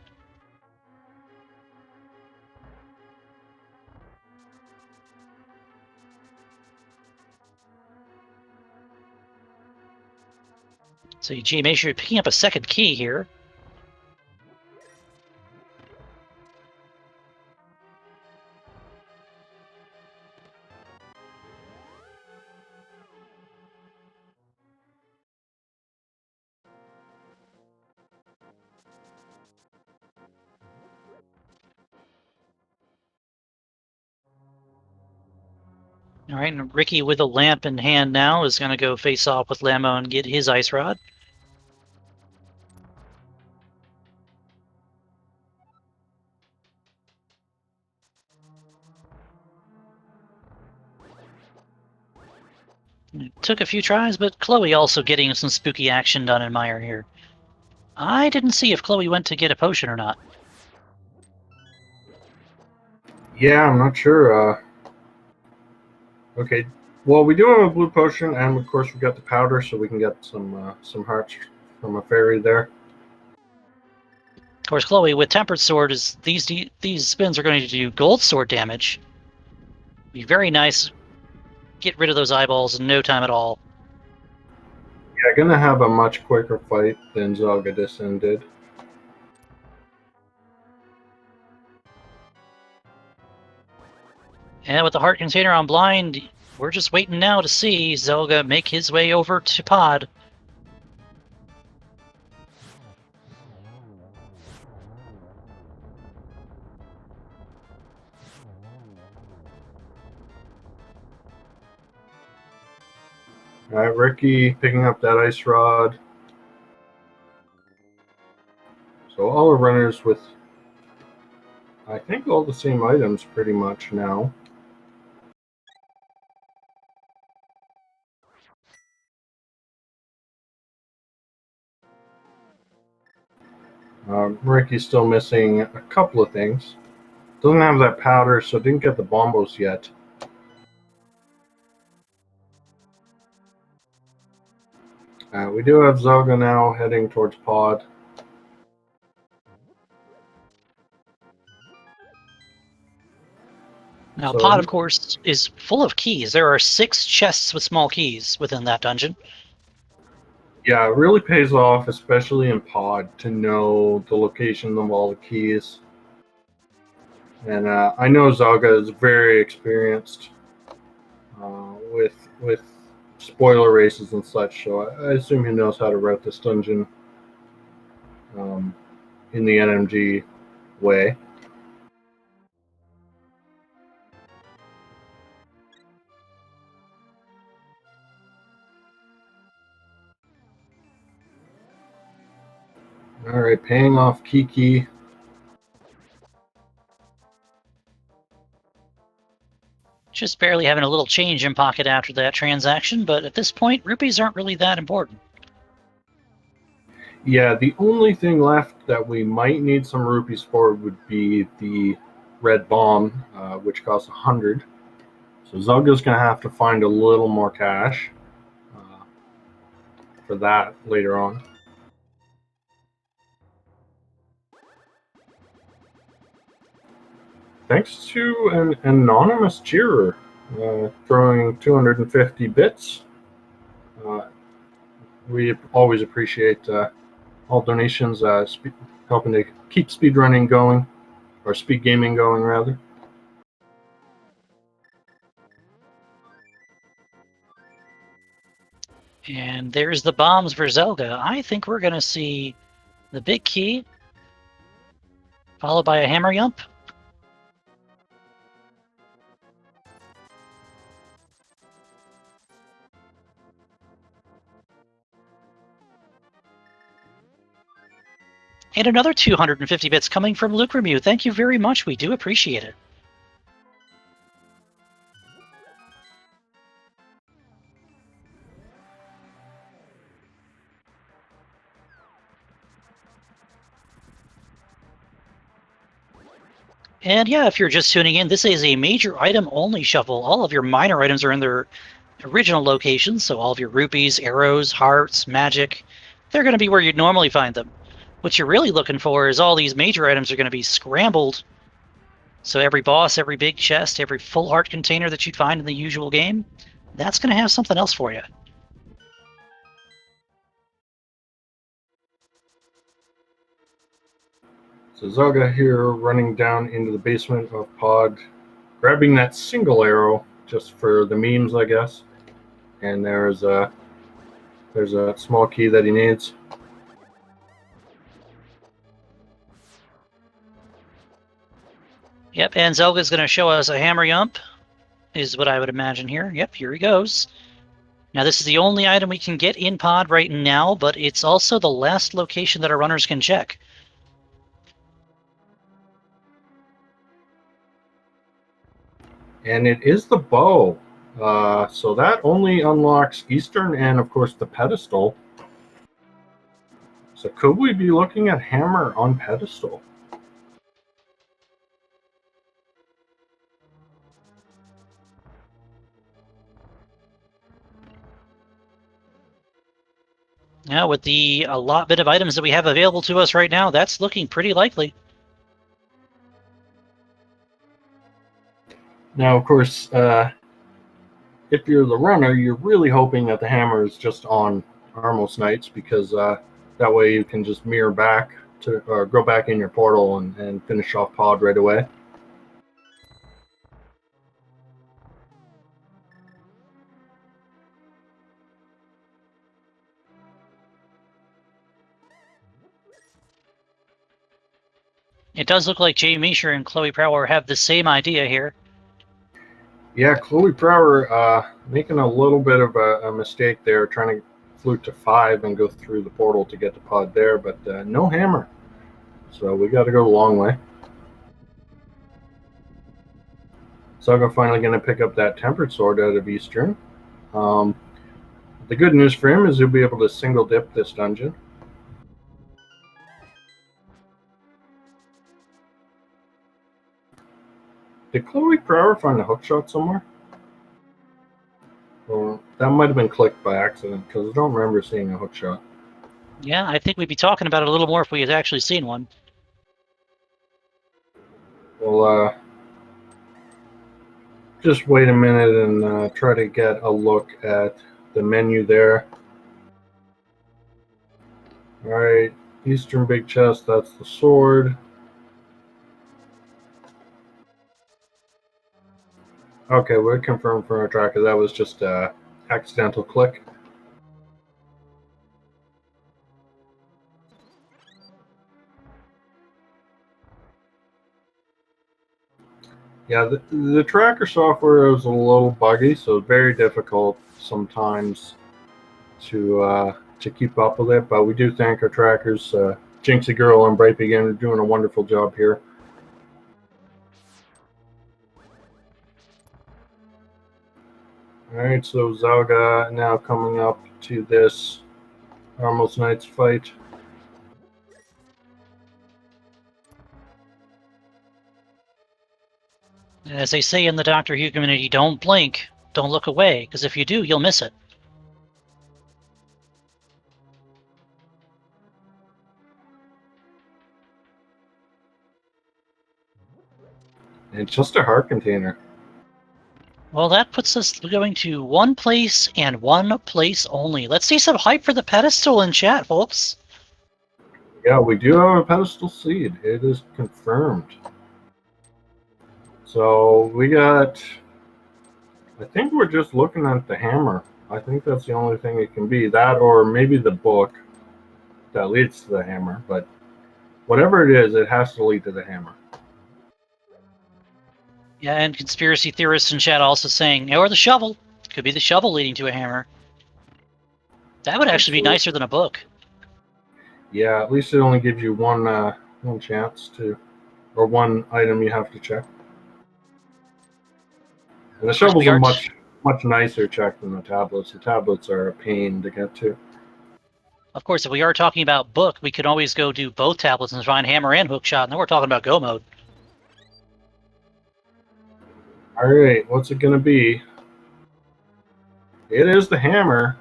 So you make sure you're picking up a second key here. All right, and Ricky with a lamp in hand now is going to go face off with Lambo and get his ice rod. It took a few tries, but Chloe also getting some spooky action done in Meyer here. I didn't see if Chloe went to get a potion or not. Yeah, I'm not sure. Okay. Well, we do have a blue potion, and of course we got the powder, so we can get some hearts from a fairy there. Of course, Chloe with Tempered Sword is these spins are going to do gold sword damage. Be very nice. Get rid of those eyeballs in no time at all. Yeah, gonna have a much quicker fight than Zelga did. And with the heart container on blind, we're just waiting now to see Zelga make his way over to pod. All right, Ricky picking up that ice rod. So all our runners with, I think, all the same items pretty much now. Ricky's still missing a couple of things. Doesn't have that powder, so didn't get the bombos yet. We do have Zelga now heading towards pod. Now, So- pod, of course, is full of keys. There are 6 chests with small keys within that dungeon. Yeah, it really pays off, especially in pod, to know the location of all the keys. And I know Zelga is very experienced with spoiler races and such, so I assume he knows how to route this dungeon in the NMG way. All right, paying off Kiki. Just barely having a little change in pocket after that transaction, but at this point, rupees aren't really that important. Yeah, the only thing left that we might need some rupees for would be the red bomb, which costs 100. So Zelga's going to have to find a little more cash for that later on. Thanks to an anonymous cheerer throwing 250 bits. We always appreciate all donations, helping to keep speedrunning going, or speed gaming going, rather. And there's the bombs for Zelga. I think we're going to see the big key, followed by a hammer yump. And another 250 bits coming from Luke Remu. Thank you very much. We do appreciate it. And yeah, if you're just tuning in, this is a major item only shuffle. All of your minor items are in their original locations, so all of your rupees, arrows, hearts, magic, they're going to be where you'd normally find them. What you're really looking for is all these major items are going to be scrambled. So every boss, every big chest, every full heart container that you'd find in the usual game, that's going to have something else for you. So Zelga here running down into the basement of pod, grabbing that single arrow just for the memes, I guess. And there's a small key that he needs. Yep, and Zelga's going to show us a hammer yump, is what I would imagine here. Yep, here he goes. Now, this is the only item we can get in pod right now, but it's also the last location that our runners can check. And it is the bow. So that only unlocks Eastern and, of course, the Pedestal. So could we be looking at Hammer on Pedestal? Yeah, with the allotment of items that we have available to us right now, that's looking pretty likely. Now, of course, if you're the runner, you're really hoping that the hammer is just on Armos Knights, because that way you can just mirror back to, or go back in your portal and finish off pod right away. It does look like Jay Meisher and Chloe Prower have the same idea here. Yeah, Chloe Prower making a little bit of a mistake there, trying to flute to 5 and go through the portal to get the pod there, but no hammer. So we got to go the long way. Saga finally going to pick up that Tempered Sword out of Eastern. The good news for him is he'll be able to single dip this dungeon. Did Chloe Prower find a hookshot somewhere? Well, that might have been clicked by accident, because I don't remember seeing a hookshot. Yeah, I think we'd be talking about it a little more if we had actually seen one. Well, just wait a minute and try to get a look at the menu there. Alright, Eastern Big Chest, that's the sword. Okay, we're confirmed from our tracker that was just a accidental click. Yeah, the tracker software is a little buggy, so very difficult sometimes to keep up with it. But we do thank our trackers, Jinxie Girl and Bright Begin, are doing a wonderful job here. Alright, so Zalga now coming up to this Armos Knights fight. As they say in the Doctor Who community, don't blink, don't look away, because if you do, you'll miss it. It's just a heart container. Well, that puts us going to one place and one place only. Let's see some hype for the pedestal in chat, folks. Yeah, we do have a Pedestal Seed. It is confirmed. So we got, I think we're just looking at the hammer. I think that's the only thing it can be. That, or maybe the book that leads to the hammer. But whatever it is, it has to lead to the hammer. Yeah, and conspiracy theorists in chat also saying, or the shovel. Could be the shovel leading to a hammer. That would actually be nicer than a book. Yeah, at least it only gives you one chance to, or one item you have to check. And the shovel's a much nicer check than the tablets. The tablets are a pain to get to. Of course, if we are talking about book, we could always go do both tablets and find hammer and hookshot, and then we're talking about go mode. Alright, what's it going to be? It is the hammer.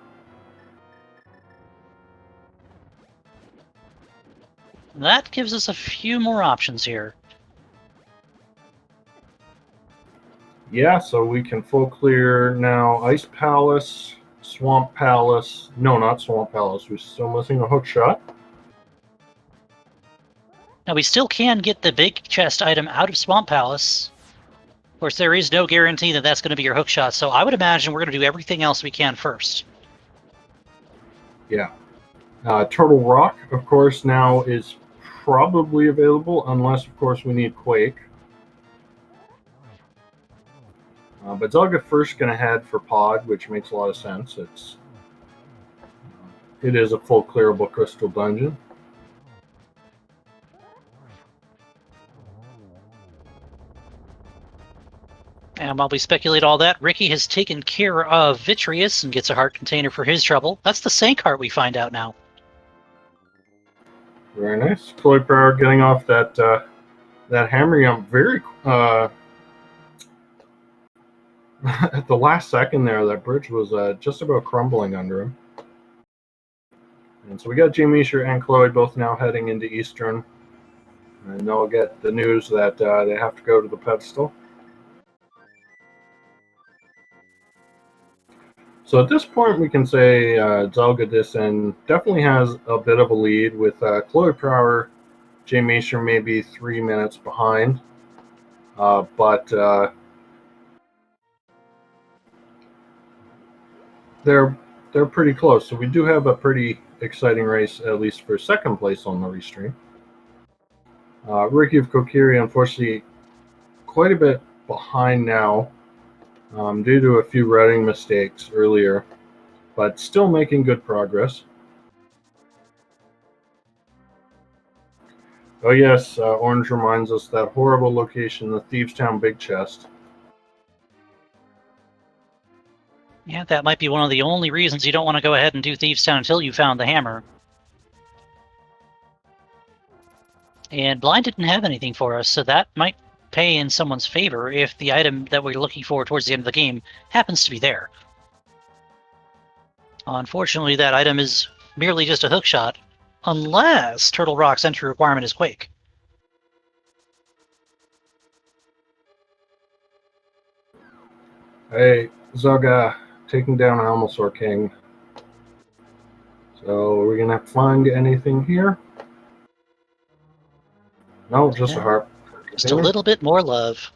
That gives us a few more options here. Yeah, so we can full clear now Ice Palace, Swamp Palace. No, not Swamp Palace. We're still missing a hookshot. Now, we still can get the big chest item out of Swamp Palace. Of course, there is no guarantee that that's going to be your hookshot, so I would imagine we're going to do everything else we can first. Yeah. Turtle Rock, of course, now is probably available, unless, of course, we need Quake. But Zelga first going to head for Pod, which makes a lot of sense. It is a full clearable crystal dungeon. And while we speculate all that, Ricky has taken care of Vitreous and gets a heart container for his trouble. That's the Sank heart we find out now. Very nice. Chloe Power getting off that that hammer jump very at the last second there. That bridge was just about crumbling under him. And so we got Jamie Escher and Chloe both now heading into Eastern. And they'll get the news that they have to go to the pedestal. So at this point, we can say Zelga Dissen definitely has a bit of a lead with Chloe Power, Jamie Escher maybe 3 minutes behind. But they're pretty close. So we do have a pretty exciting race, at least for second place on the restream. Ricky of Kokiri, unfortunately, quite a bit behind now due to a few routing mistakes earlier, but still making good progress. Oh yes, Orange reminds us that horrible location, the Thieves Town Big Chest. Yeah, that might be one of the only reasons you don't want to go ahead and do Thieves Town until you found the hammer. And Blind didn't have anything for us, so that might pay in someone's favor if the item that we're looking for towards the end of the game happens to be there. Unfortunately, that item is merely just a hookshot, unless Turtle Rock's entry requirement is Quake. Hey, Zelga taking down Almosaur King. So are we gonna have to find anything here? No, just a harp. Just a little bit more love.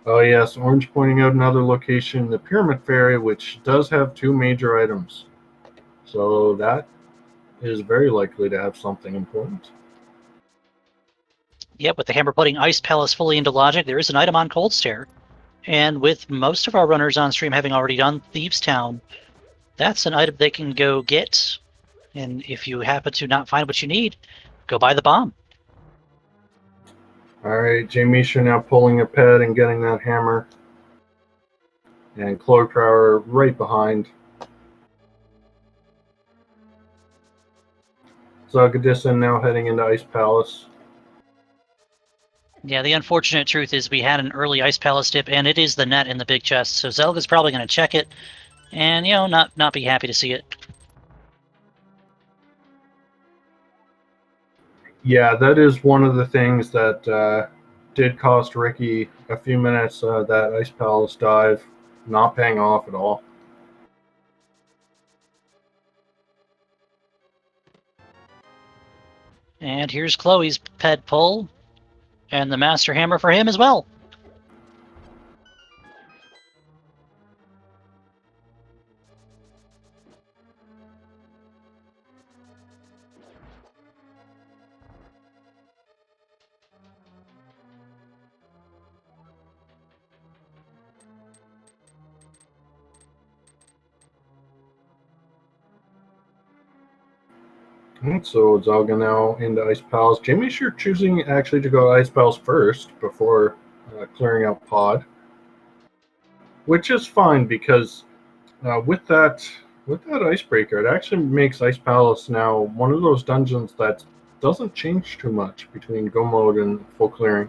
Oh yes, Orange pointing out another location, the Pyramid Ferry, which does have 2 major items. So that is very likely to have something important. Yep, with the hammer putting Ice Palace fully into logic, there is an item on Cold Stare. And with most of our runners on stream having already done Thieves Town, that's an item they can go get. And if you happen to not find what you need, go buy the bomb. Alright, Jamie Escher now pulling a ped and getting that hammer. And Chloe Power right behind. Zelga Dissen now heading into Ice Palace. Yeah, the unfortunate truth is we had an early Ice Palace dip, and it is the net in the big chest, so Zelga's probably going to check it, and, you know, not be happy to see it. Yeah, that is one of the things that did cost Ricky a few minutes, that Ice Palace dive, not paying off at all. And here's Chloe's ped pull, and the Master Hammer for him as well. So Zelga now into Ice Palace. Jamie Escher choosing actually to go Ice Palace first before clearing out Pod, which is fine because with that icebreaker, it actually makes Ice Palace now one of those dungeons that doesn't change too much between go mode and full clearing.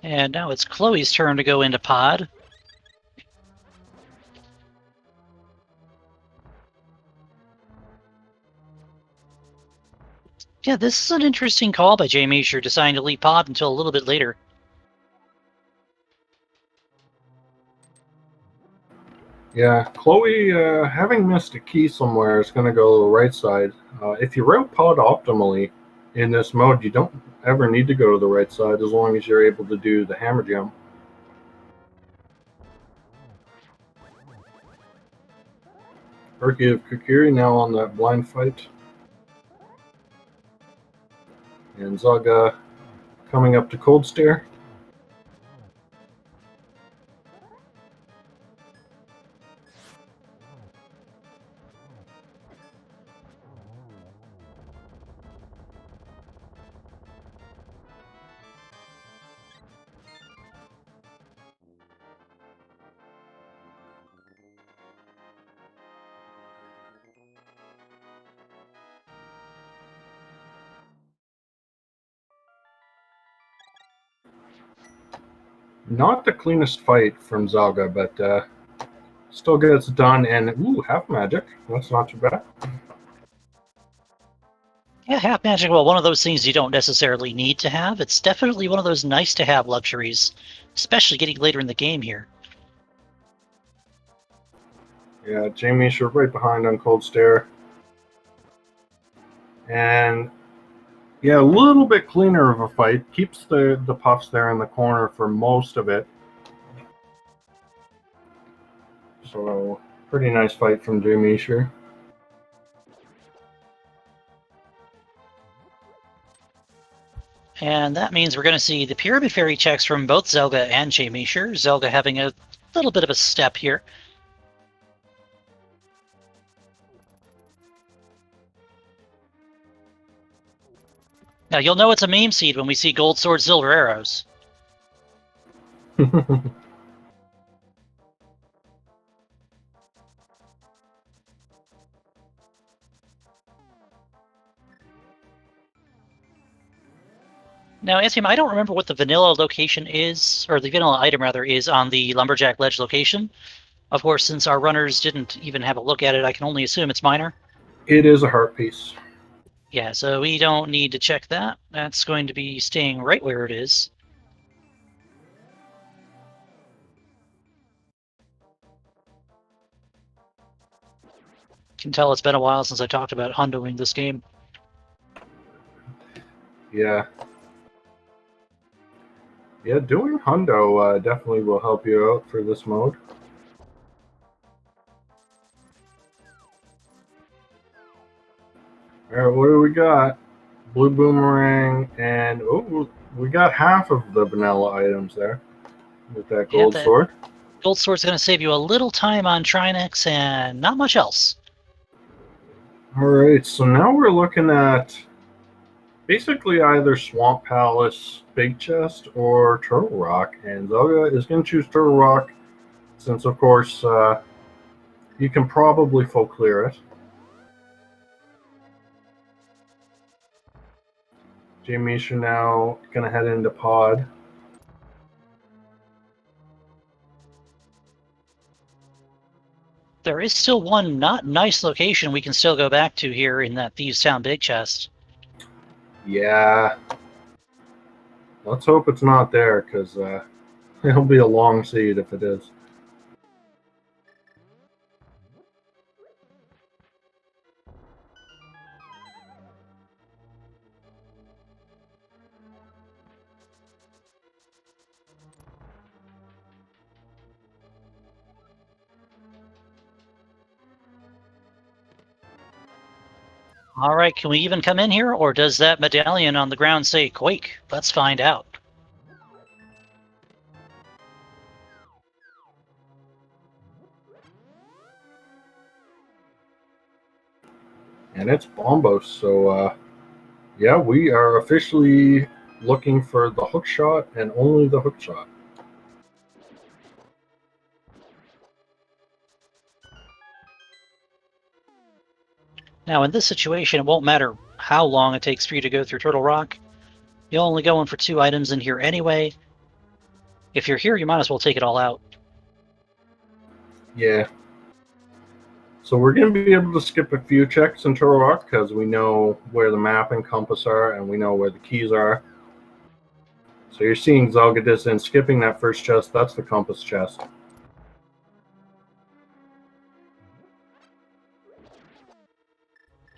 And now it's Chloe's turn to go into Pod. Yeah, this is an interesting call by Jamie Escher deciding to leave Pod until a little bit later. Yeah, Chloe, having missed a key somewhere, is going to go to the right side. If you route Pod optimally in this mode, you don't ever need to go to the right side as long as you're able to do the hammer jump. Ricky of Kokiri now on that blind fight. And Zelga coming up to Cold Stare. Not the cleanest fight from Zelga, but still gets it done. And ooh, half magic. That's not too bad. Yeah, half magic, well, one of those things you don't necessarily need to have. It's definitely one of those nice-to-have luxuries, especially getting later in the game here. Yeah, Jamie Misha right behind on Cold Stare. And yeah, a little bit cleaner of a fight. Keeps the puffs there in the corner for most of it. So, pretty nice fight from Jamie Misha. And that means we're going to see the Pyramid Fairy checks from both Zelga and J-Misher. Zelga having a little bit of a step here. Now, you'll know it's a meme seed when we see gold sword, silver arrows. Now, Antium, I don't remember what the vanilla location is, or the vanilla item, rather, is on the Lumberjack Ledge location. Of course, since our runners didn't even have a look at it, I can only assume it's minor. It is a heart piece. Yeah, so we don't need to check that. That's going to be staying right where it is. Can tell it's been a while since I talked about hundoing this game. Yeah. Yeah, doing hundo definitely will help you out for this mode. Alright, what do we got? Blue boomerang, and oh, we got half of the vanilla items there with that gold sword. Gold sword's going to save you a little time on Trinex and not much else. Alright, so now we're looking at basically either Swamp Palace, Big Chest, or Turtle Rock. And Zelga is going to choose Turtle Rock since, of course, you can probably full clear it. Jamie Misha now going to head into Pod. There is still one not nice location we can still go back to here in that Thieves Town Big Chest. Yeah. Let's hope it's not there, because it'll be a long seed if it is. All right, can we even come in here, or does that medallion on the ground say Quake? Let's find out. And it's Bombos, so yeah, we are officially looking for the hook shot and only the hook shot. Now, in this situation, it won't matter how long it takes for you to go through Turtle Rock. You'll only go in for 2 items in here anyway. If you're here, you might as well take it all out. Yeah. So we're going to be able to skip a few checks in Turtle Rock because we know where the map and compass are and we know where the keys are. So you're seeing Zelga distance skipping that first chest. That's the compass chest.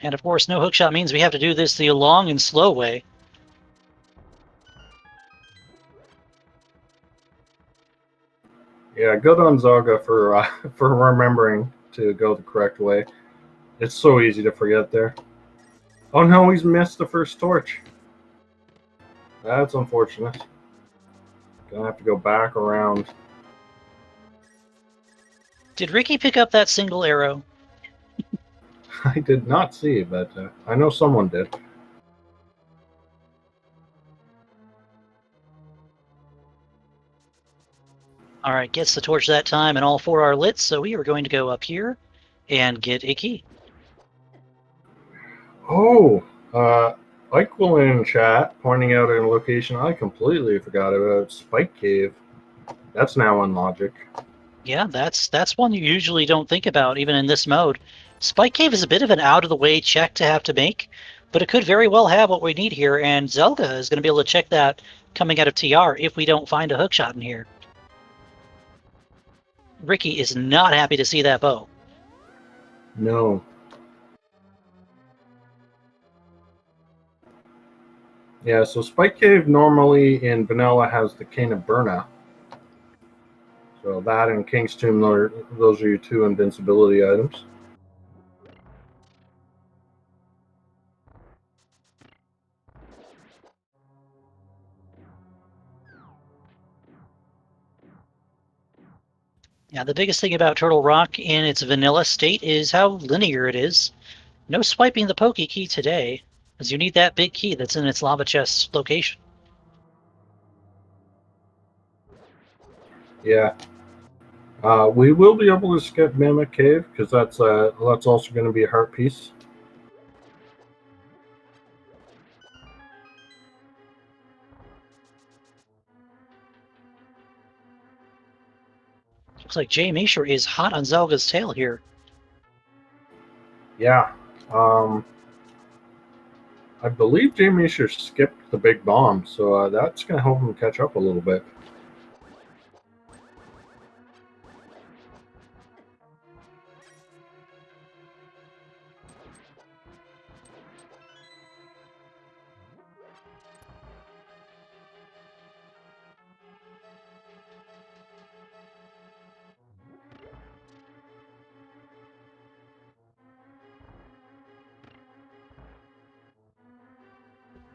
And of course, no hookshot means we have to do this the long and slow way. Yeah, good on Zelga for for remembering to go the correct way. It's so easy to forget there. Oh no, he's missed the first torch. That's unfortunate. Gonna have to go back around. Did Ricky pick up that single arrow? I did not see, but I know someone did. All right, gets the torch that time, and all 4 are lit, so we are going to go up here and get a key. Oh, Ike will in chat pointing out a location I completely forgot about, Spike Cave. That's now in logic. Yeah, that's one you usually don't think about, even in this mode. Spike Cave is a bit of an out-of-the-way check to have to make, but it could very well have what we need here, and Zelga is going to be able to check that coming out of TR if we don't find a hookshot in here. Ricky is not happy to see that bow. No. Yeah, so Spike Cave normally in vanilla has the Cane of Burnout. So that and King's Tomb, those are your two invincibility items. Yeah, the biggest thing about Turtle Rock in its vanilla state is how linear it is. No swiping the Poke Key today, as you need that big key that's in its lava chest location. Yeah. We will be able to skip Mimic Cave because that's also going to be a heart piece. Looks like Jay Mishra is hot on Zelga's tail here. Yeah. I believe Jamie should skipped the big bomb, so that's going to help him catch up a little bit.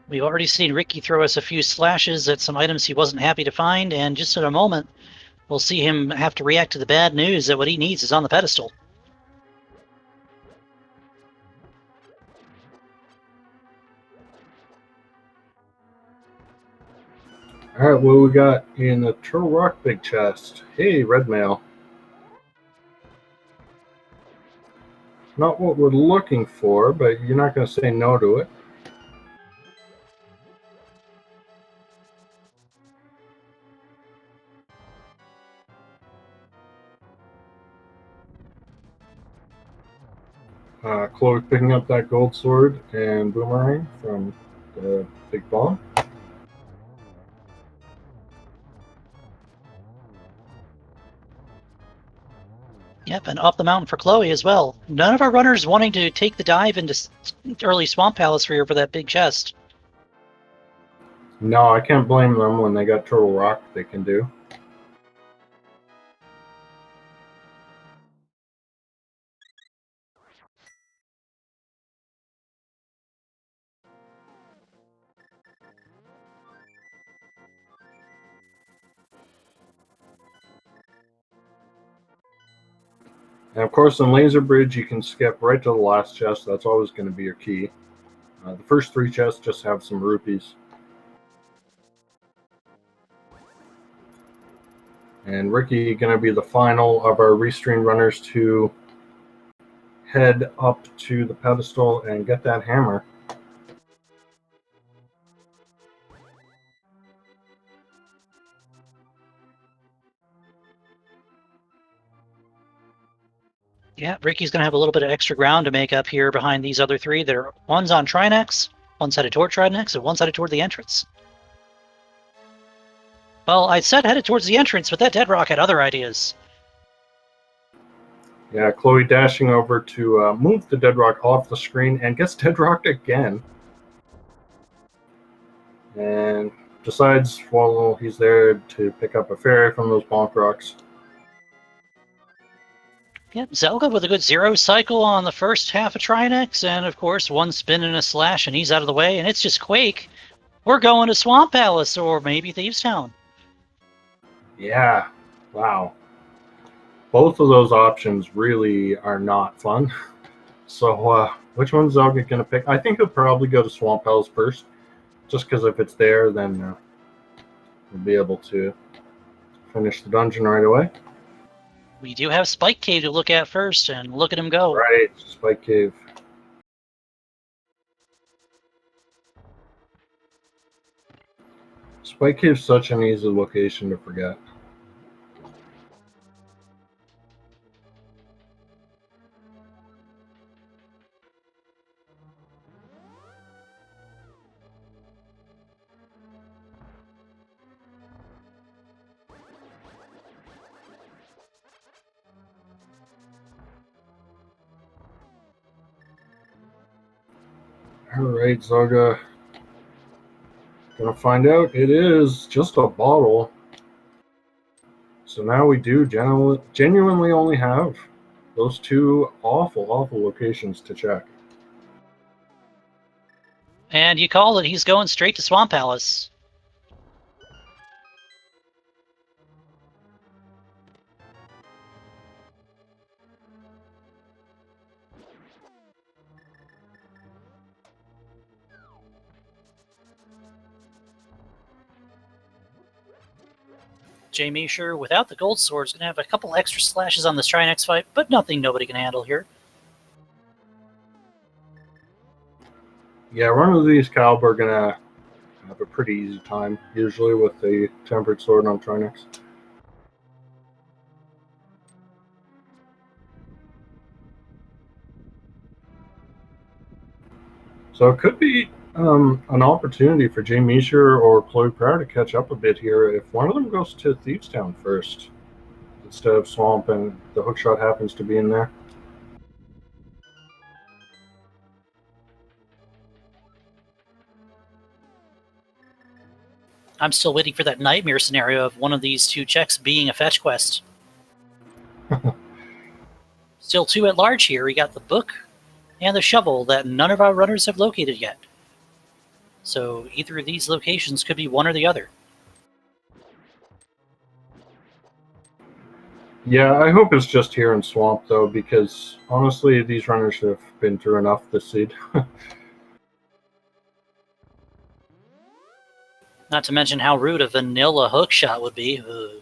We've already seen Ricky throw us a few slashes at some items he wasn't happy to find, and just in a moment, we'll see him have to react to the bad news that what he needs is on the pedestal. All right, what we got in the Turtle Rock big chest? Hey, red mail. Not what we're looking for, but you're not going to say no to it. Chloe picking up that gold sword and boomerang from the big bomb. Yep, and up the mountain for Chloe as well. None of our runners wanting to take the dive into early Swamp Palace here for that big chest. No, I can't blame them when they got Turtle Rock they can do. And of course, in Laser Bridge, you can skip right to the last chest. That's always going to be your key. The first three chests just have some rupees. And Ricky going to be the final of our restream runners to head up to the pedestal and get that hammer. Yeah, Ricky's going to have a little bit of extra ground to make up here behind these other three. One's on Trinex, one's headed toward Trinex, and one's headed toward the entrance. Well, I said headed towards the entrance, but that dead rock had other ideas. Yeah, Chloe dashing over to move the dead rock off the screen and gets dead rocked again. And decides while he's there to pick up a fairy from those bonk rocks. Yep, Zelga with a good zero cycle on the first half of Trinex, and of course one spin and a slash, and he's out of the way, and it's just Quake. We're going to Swamp Palace, or maybe Thieves Town. Yeah, wow. Both of those options really are not fun. So, which one's Zelga going to pick? I think he'll probably go to Swamp Palace first, just because if it's there, then we'll be able to finish the dungeon right away. We do have Spike Cave to look at first, and look at him go. Right, Spike Cave. Spike Cave's such an easy location to forget. Alright, Zaga. Gonna find out it is just a bottle. So now we do genuinely only have those two awful locations to check. And you call it, he's going straight to Swamp Palace. Jay Misher, without the gold sword, is going to have a couple extra slashes on this Trinex fight, but nothing nobody can handle here. Yeah, one of these Calb are gonna have a pretty easy time, usually with the tempered sword on Trinex. So it could be an opportunity for Jay Misher or Chloe Pryor to catch up a bit here if one of them goes to Thieves Town first instead of Swamp and the hookshot happens to be in there. I'm still waiting for that nightmare scenario of one of these two checks being a fetch quest. Still two at large here. We got the book and the shovel that none of our runners have located yet. So either of these locations could be one or the other. Yeah, I hope it's just here in Swamp, though, because honestly, these runners have been through enough this seed. Not to mention how rude a vanilla hookshot would be. Ugh.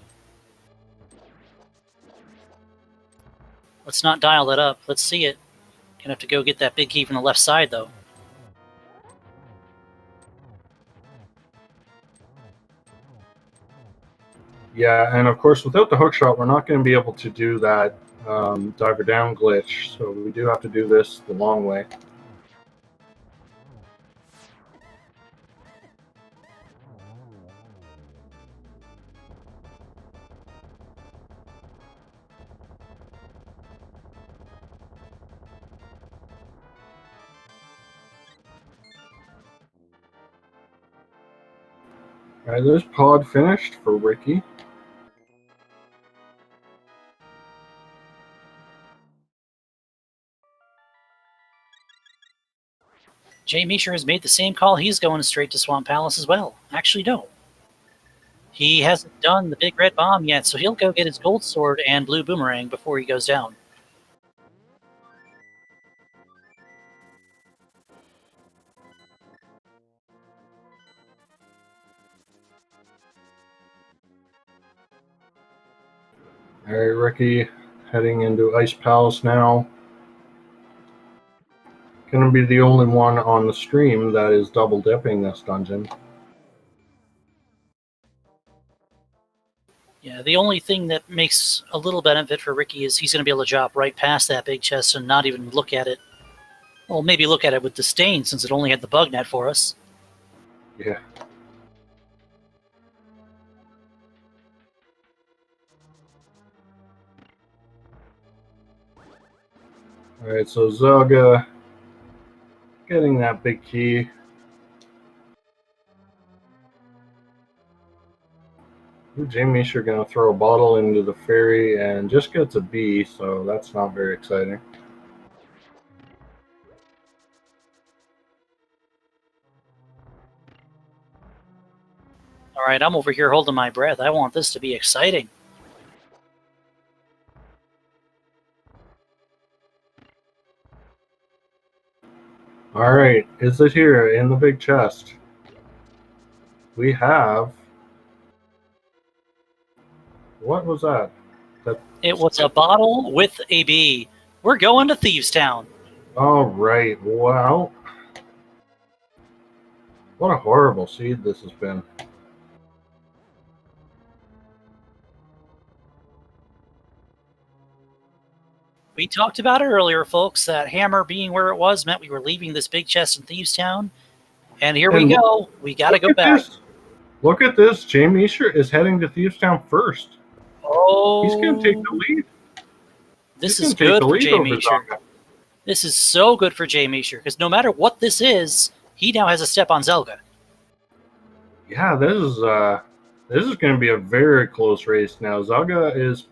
Let's not dial that up. Let's see it. Gonna have to go get that big key from the left side, though. Yeah, and of course, without the hookshot, we're not going to be able to do that diver down glitch, so we do have to do this the long way. Alright, there's pod finished for Ricky. Jay Misher has made the same call. He's going straight to Swamp Palace as well. Actually, no. He hasn't done the big red bomb yet, so he'll go get his gold sword and blue boomerang before he goes down. Alright, Ricky heading into Ice Palace now. Gonna be the only one on the stream that is double dipping this dungeon. Yeah, the only thing that makes a little benefit for Ricky is he's going to be able to drop right past that big chest and not even look at it. Well, maybe look at it with disdain since it only had the bug net for us. Yeah. Alright, so Zelga getting that big key. Jamie sure gonna throw a bottle into the ferry and just gets a B, so that's not very exciting. All right, I'm over here holding my breath. I want this to be exciting. All right, is it here in the big chest? We have. What was that? It was a bottle with a B. We're going to Thieves Town. All right. Wow. What a horrible seed this has been. We talked about it earlier, folks, that hammer being where it was meant we were leaving this big chest in Thieves Town. And here we go. We got to go back. Look at this. Jamie Escher is heading to Thieves Town first. Oh. He's going to take the lead. This is good for Jamie Escher. This is so good for Jay Meisher, because no matter what this is, he now has a step on Zelga. Yeah, this is going to be a very close race now. Zelga is,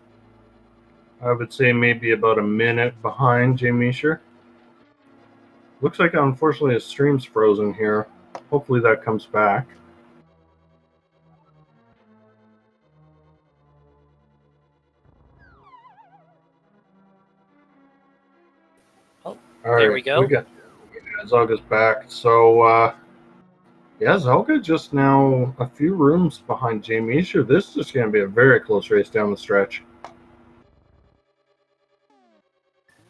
I would say, maybe about a minute behind Jay Meisher. Looks like, unfortunately, his stream's frozen here. Hopefully that comes back. Oh, all right, there we go. Zelga's back. So, yeah, Zelga just now a few rooms behind Jay Meisher. This is just going to be a very close race down the stretch.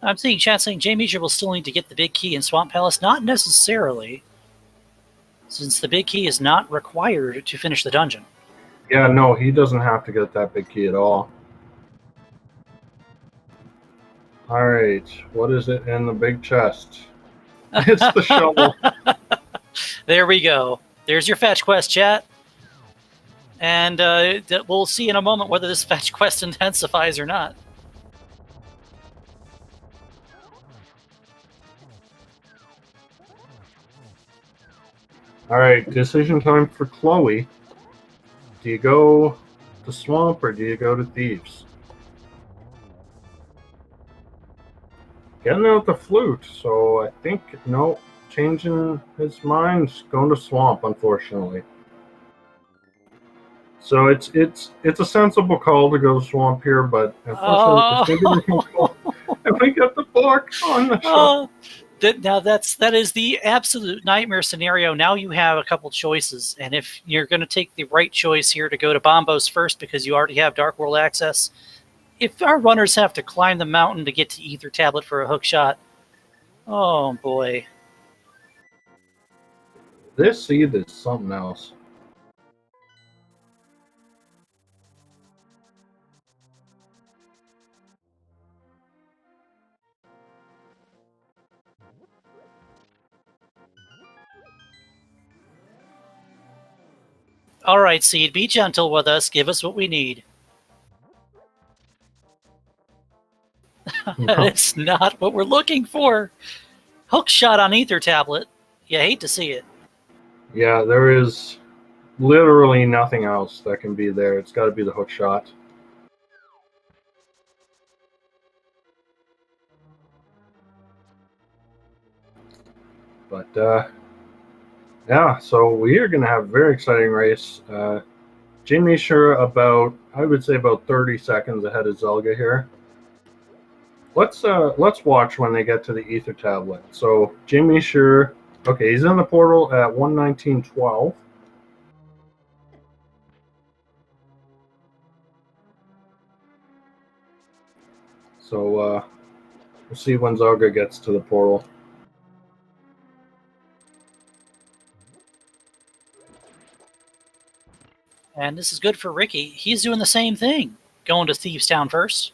I'm seeing chat saying Jay Meisher will still need to get the big key in Swamp Palace. Not necessarily, since the big key is not required to finish the dungeon. Yeah, no, he doesn't have to get that big key at all. All right, what is it in the big chest? It's the shovel. There we go. There's your fetch quest, chat. And we'll see in a moment whether this fetch quest intensifies or not. All right, decision time for Chloe. Do you go to Swamp or do you go to Thieves? Getting out the flute, so I think, no, changing his mind, going to Swamp, unfortunately. So it's a sensible call to go Swamp here, but unfortunately, and we get the book on the show. Now that is the absolute nightmare scenario. Now you have a couple choices, and if you're going to take the right choice here to go to Bombos first because you already have Dark World access, if our runners have to climb the mountain to get to Ether Tablet for a hook shot, oh boy. This seed is something else. All right, Seed, be gentle with us. Give us what we need. It's not what we're looking for. Hook shot on Ether Tablet. You hate to see it. Yeah, there is literally nothing else that can be there. It's got to be the hook shot. But yeah, so we are going to have a very exciting race. Jay Meisher about, I would say, about 30 seconds ahead of Zelga here. Let's watch when they get to the Ether Tablet. So Jay Meisher, okay, he's in the portal at 1:19:12. So we'll see when Zelga gets to the portal. And this is good for Ricky. He's doing the same thing, going to Thieves Town first.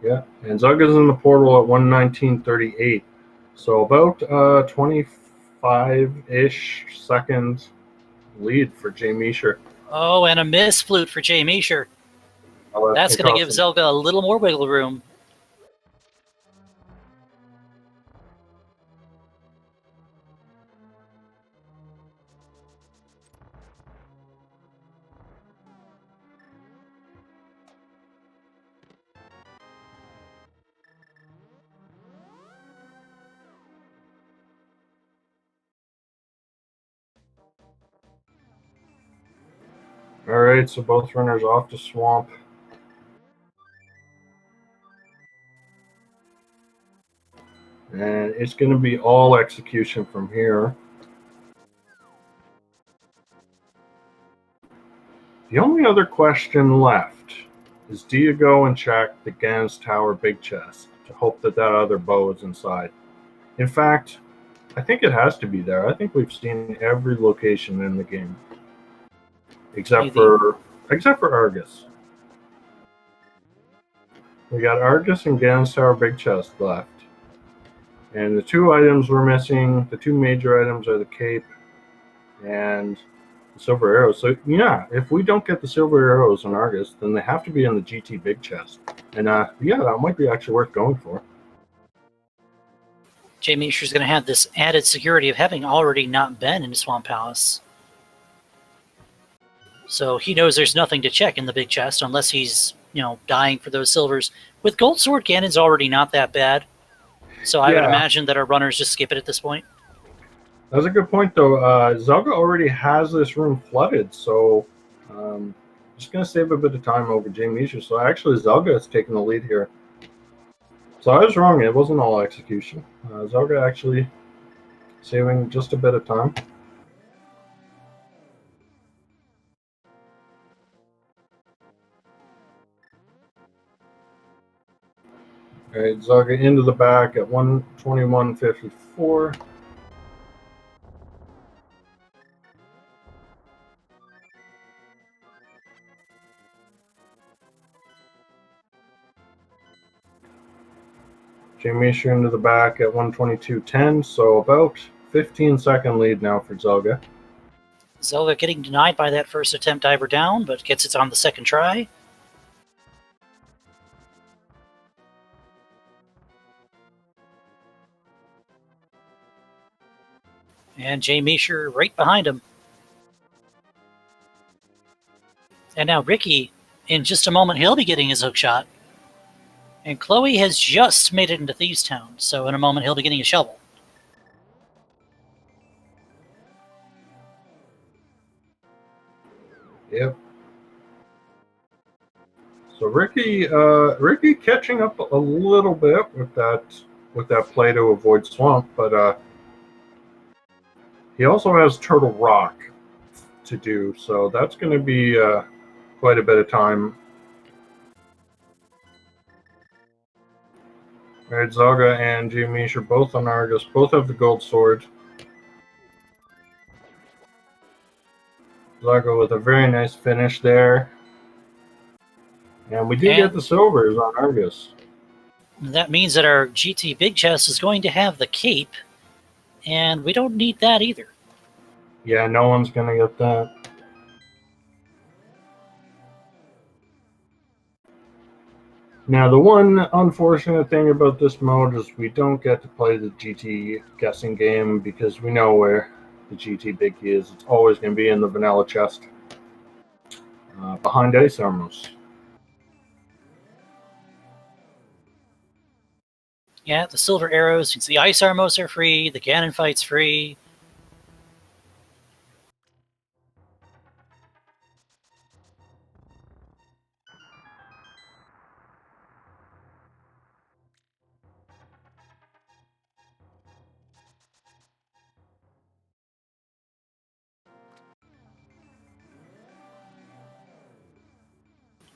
Yeah, and Zelga's in the portal at 1:19:38. So about 25-ish second lead for Jay Meisher. Oh, and a miss flute for Jay Meisher. Oh, that's going to give Zelga a little more wiggle room. All right, so both runners off to Swamp. And it's going to be all execution from here. The only other question left is, do you go and check the Gans Tower big chest to hope that that other bow is inside? In fact, I think it has to be there. I think we've seen every location in the game. Except for Argus. We got Argus and Gans Tower big chest left. And the two items we're missing, the two major items, are the cape and the silver arrows. So yeah, if we don't get the silver arrows in Argus, then they have to be in the GT big chest. And yeah, that might be actually worth going for. Jay Meisher's going to have this added security of having already not been in Swamp Palace. So he knows there's nothing to check in the big chest unless he's, dying for those silvers. With Gold Sword Cannon's already not that bad. So I would imagine that our runners just skip it at this point. That's a good point, though. Zelga already has this room flooded, so just going to save a bit of time over Jay Meisher. So actually, Zelga is taking the lead here. So I was wrong. It wasn't all execution. Zelga actually saving just a bit of time. All right, Zelga into the back at 121.54. Jay Meisher into the back at 122.10, so about 15-second lead now for Zelga. Zelga getting denied by that first attempt diver down, but gets it on the second try. And Jay Meisher right behind him. And now Ricky, in just a moment, he'll be getting his hook shot. And Chloe has just made it into Thieves Town, so in a moment he'll be getting a shovel. Yep. So Ricky catching up a little bit with that play to avoid swamp, but he also has Turtle Rock to do, so that's going to be quite a bit of time. All right, Zelga and Jay Meisher both on Argus, both have the gold sword. Zelga with a very nice finish there. And we do get the silvers on Argus. That means that our GT Big Chest is going to have the cape, and we don't need that either. Yeah, no one's going to get that. Now, the one unfortunate thing about this mode is we don't get to play the GT guessing game because we know where the GT Big Key is. It's always going to be in the vanilla chest behind Ice Armors. Yeah, the silver arrows, the Ice Armors are free, the Ganon fight's free.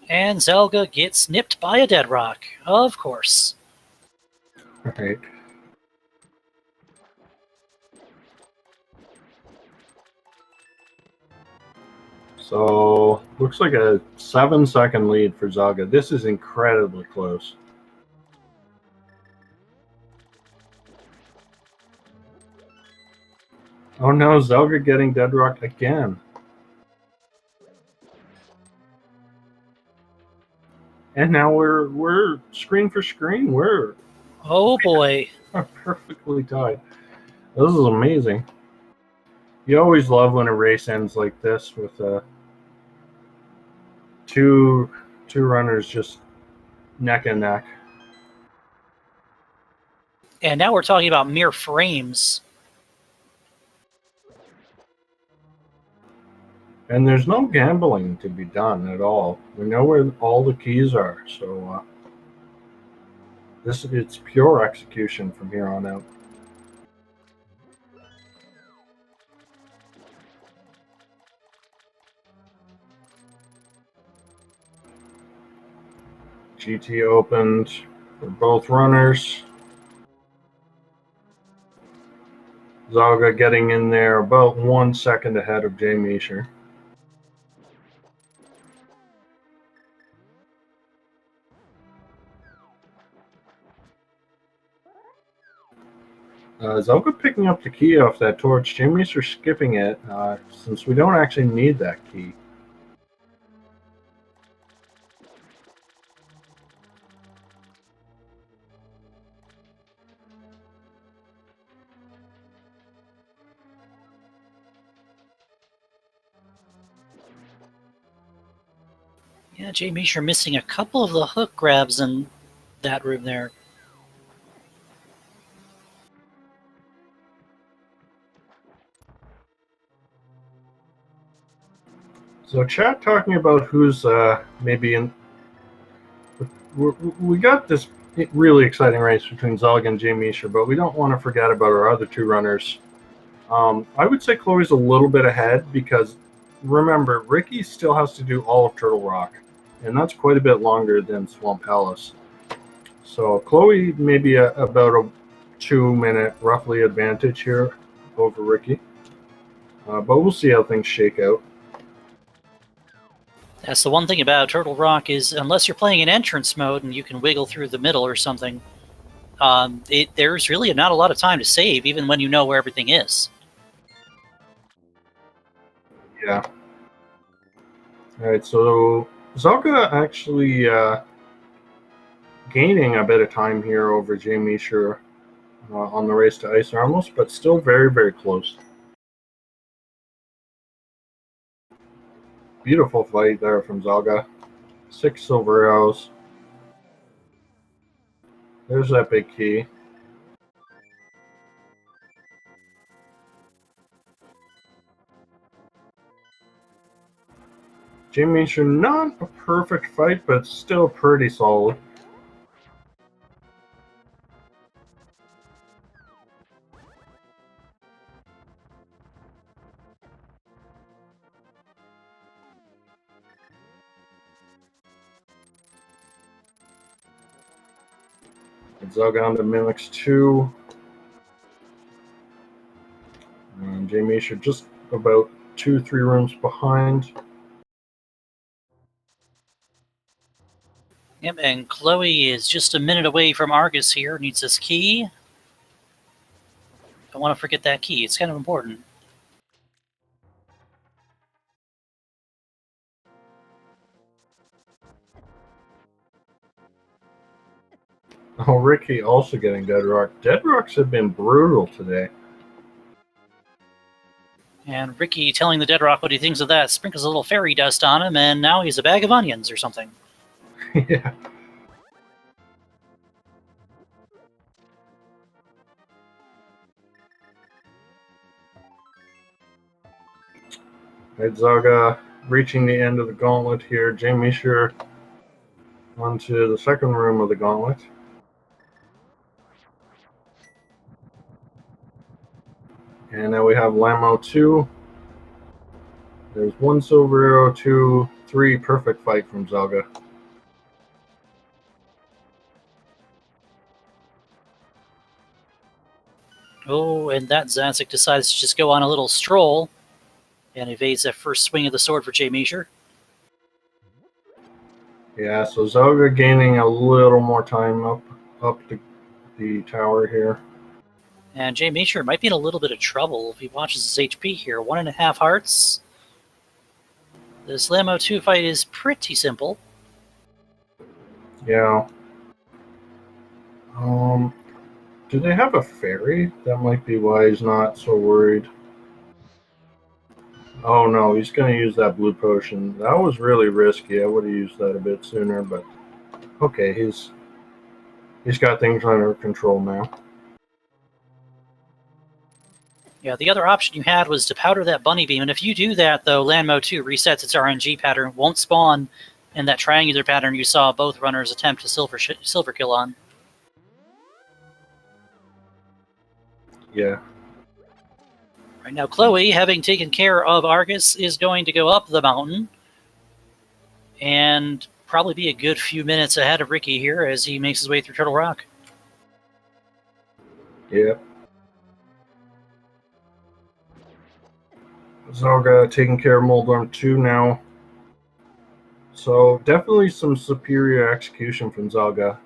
And Zelga gets nipped by a dead rock, of course. Right. So, looks like a 7-second lead for Zelga. This is incredibly close. Oh no, Zelga getting dead rock again. And now we're screen for screen. We're Oh boy. perfectly tied. This is amazing. You always love when a race ends like this with two runners just neck and neck. And now we're talking about mere frames. And there's no gambling to be done at all. We know where all the keys are, so it's pure execution from here on out. GT opened for both runners. Zelga getting in there about 1 second ahead of Jay Meisher. Zelga picking up the key off that torch. Jay Meisher skipping it since we don't actually need that key. Yeah, Jay Misher missing a couple of the hook grabs in that room there. So chat talking about who's maybe in. We got this really exciting race between Zalga and Jay Misha, but we don't want to forget about our other two runners. I would say Chloe's a little bit ahead because remember, Ricky still has to do all of Turtle Rock, and that's quite a bit longer than Swamp Palace. So Chloe maybe about a 2-minute roughly advantage here over Ricky, but we'll see how things shake out. That's the one thing about Turtle Rock is unless you're playing in entrance mode and you can wiggle through the middle or something, there's really not a lot of time to save, even when you know where everything is. Yeah. All right, so Zalga actually gaining a bit of time here over Jay Misha on the race to Ice Armos, but still very, very close. Beautiful fight there from Zalga. 6 silver arrows. There's that big key. Jay Misha, not a perfect fight, but still pretty solid. Zalga on to Mimics 2. And Jay Misha just about 2-3 rooms behind. Yep, and Chloe is just a minute away from Argus here. Needs this key. Don't want to forget that key. It's kind of important. Oh, Ricky also getting Dead Rock. Dead Rocks have been brutal today. And Ricky telling the Dead Rock what he thinks of that, sprinkles a little fairy dust on him, and now he's a bag of onions or something. Yeah. Right, Zalga reaching the end of the gauntlet here. Jay Misha onto the second room of the gauntlet. And now we have Lamo 2. There's 1 silver arrow, 2, 3. Perfect fight from Zalga. Oh, and that Zanzik decides to just go on a little stroll and evades that first swing of the sword for Jay Misha. Yeah, so Zalga gaining a little more time up the tower here. And Jay Misha might be in a little bit of trouble if he watches his HP here. 1.5 hearts. This Lamo 2 fight is pretty simple. Yeah. Do they have a fairy? That might be why he's not so worried. Oh no, he's going to use that blue potion. That was really risky. I would have used that a bit sooner, but okay, he's got things under control now. Yeah, the other option you had was to powder that bunny beam, and if you do that, though, Landmo 2 resets its RNG pattern, won't spawn in that triangular pattern you saw both runners attempt to silver kill on. Yeah. Right now, Chloe, having taken care of Argus, is going to go up the mountain and probably be a good few minutes ahead of Ricky here as he makes his way through Turtle Rock. Yeah. Zalga taking care of Moldorm 2 now. So definitely some superior execution from Zalga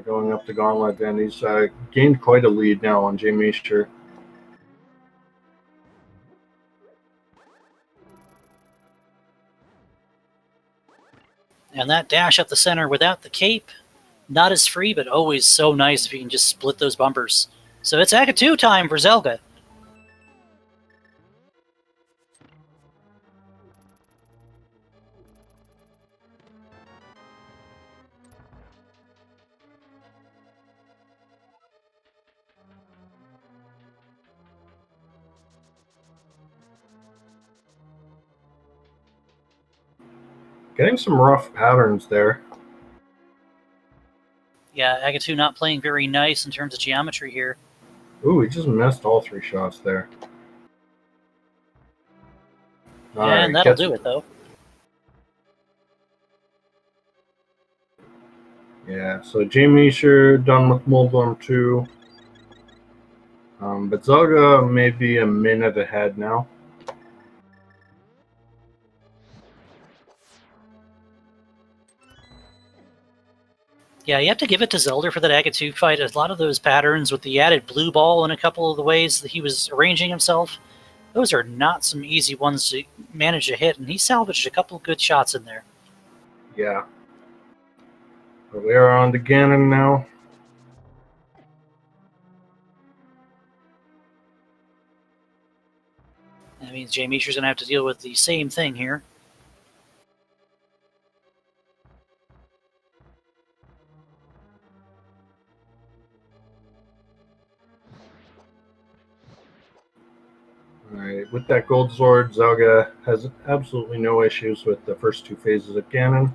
going up the gauntlet, and he's gained quite a lead now on Jay Misha. And that dash up the center without the cape, not as free, but always so nice if you can just split those bumpers. So it's Aka 2 time for Zelga. Getting some rough patterns there. Yeah, Agatu not playing very nice in terms of geometry here. Ooh, he just missed all 3 shots there. And that'll do it, though. Yeah, so Jamie sure done with Moldworm 2. But Zelga may be a minute ahead now. Yeah, you have to give it to Zelda for that Agatu fight. A lot of those patterns with the added blue ball in a couple of the ways that he was arranging himself, those are not some easy ones to manage to hit, and he salvaged a couple of good shots in there. Yeah. But we are on to Ganon now. That means Jay Meisher's going to have to deal with the same thing here. Alright, with that gold sword, Zelga has absolutely no issues with the first 2 phases of Ganon.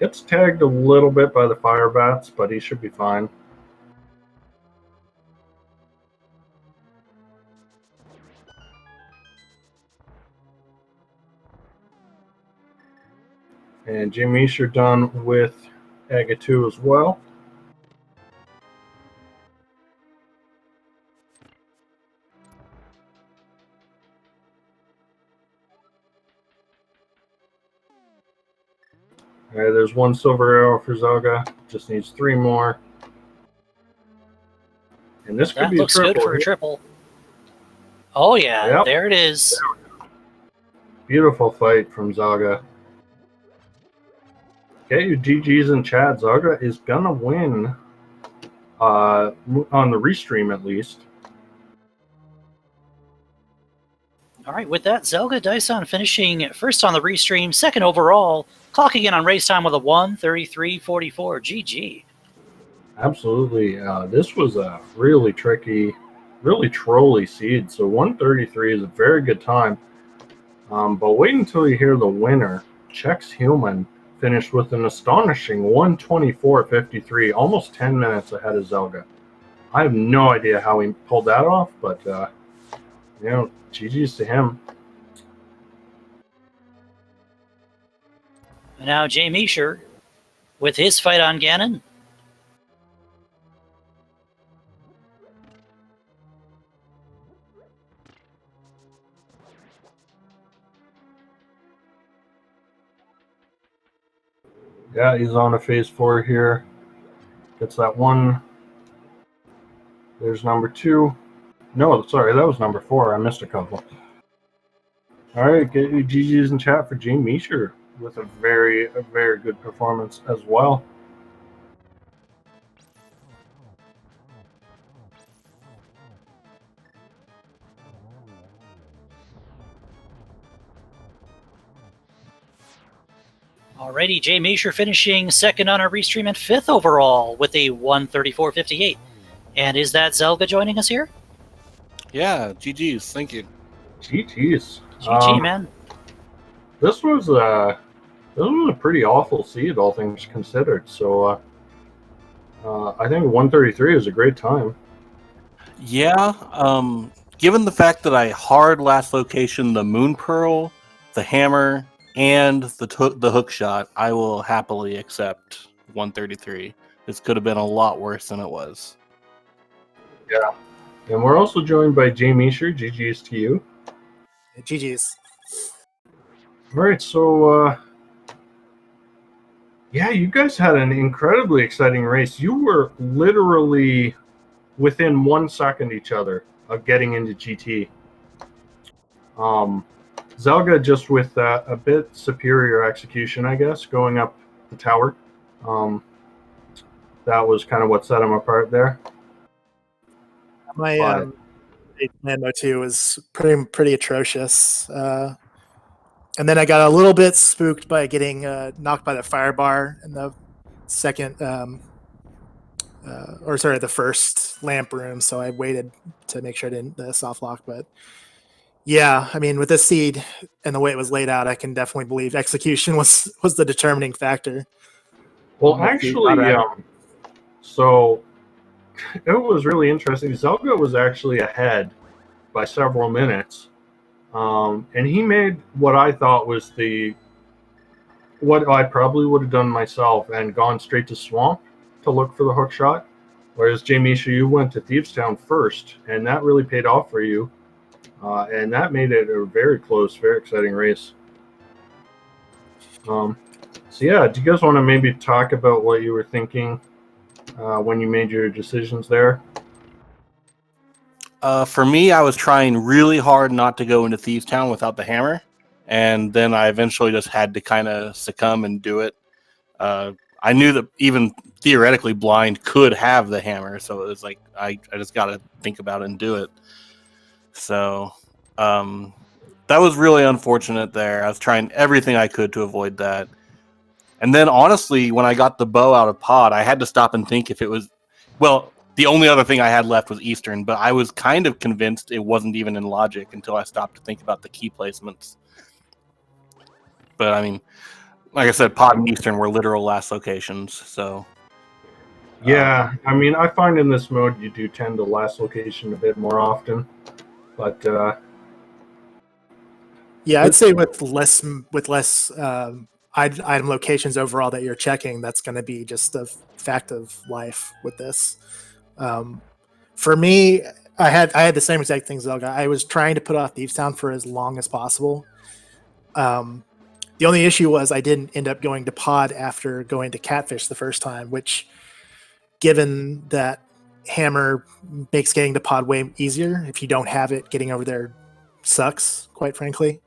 Gets tagged a little bit by the fire bats, but he should be fine. And Jimmy are done with Agatu as well. Alright, there's 1 silver arrow for Zelga. Just needs 3 more. And this could be a triple. That looks good for a triple. Oh, yeah, Yep. There it is. Beautiful fight from Zelga. Get your GGs in chat. Zelga is gonna win on the restream at least. All right, with that, Zelga Dyson finishing first on the restream, second overall, clocking in on race time with a 1:33.44. GG. Absolutely. This was a really tricky, really trolly seed. So 133 is a very good time. But wait until you hear the winner. Chex Human finished with an astonishing 124.53, almost 10 minutes ahead of Zelga. I have no idea how he pulled that off, but GG's to him. And now Jay Meisher with his fight on Ganon. Yeah, he's on a phase 4 here. Gets that 1. There's number 2. No, sorry, that was number 4. I missed a couple. All right, get your GGs in chat for Jay Meisher with a very good performance as well. Alrighty, Jay Meisher finishing second on our restream and 5th overall with a 1:34.58. And is that Zelga joining us here? Yeah, GG's. Thank you. GG's. GG, man. This was a pretty awful seed, all things considered. So I think 133 is a great time. Yeah. Given the fact that I hard last location the Moon Pearl, the Hammer, and the hook shot, I will happily accept 133. This could have been a lot worse than it was. Yeah. And we're also joined by Jay Meisher. GG's to you. GG's. All right, so yeah, you guys had an incredibly exciting race. You were literally within 1 second each other of getting into GT. Zelga just with a bit superior execution, I guess, going up the tower. That was kind of what set him apart there. My Lando 2 was pretty atrocious. And then I got a little bit spooked by getting knocked by the fire bar in the second, the first lamp room. So I waited to make sure I didn't soft lock. But Yeah, I mean, with this seed and the way it was laid out, I can definitely believe execution was the determining factor. Well, actually, so it was really interesting. Zelga was actually ahead by several minutes, and he made what I thought was what I probably would have done myself and gone straight to Swamp to look for the hook shot. Whereas Jamisha, you went to Thieves Town first, and that really paid off for you. And that made it a very close, very exciting race. So yeah, do you guys want to maybe talk about what you were thinking when you made your decisions there? For me, I was trying really hard not to go into Thieves Town without the hammer, and then I eventually just had to kind of succumb and do it. I knew that even theoretically blind could have the hammer, so it was like I just got to think about it and do it. So that was really unfortunate there. I was trying everything I could to avoid that. And then honestly, when I got the bow out of pod, I had to stop and think if it was, well, the only other thing I had left was Eastern, but I was kind of convinced it wasn't even in logic until I stopped to think about the key placements. But I mean, like I said, pod and Eastern were literal last locations, so. Yeah, I mean, I find in this mode you do tend to last location a bit more often, but Yeah, I'd say with less item locations overall that you're checking, that's going to be just a fact of life with this. For me, I had the same exact thing, Zelga. I was trying to put off Thieves Town for as long as possible. The only issue was I didn't end up going to pod after going to Catfish the first time, which, given that hammer makes getting to pod way easier, if you don't have it, getting over there sucks, quite frankly.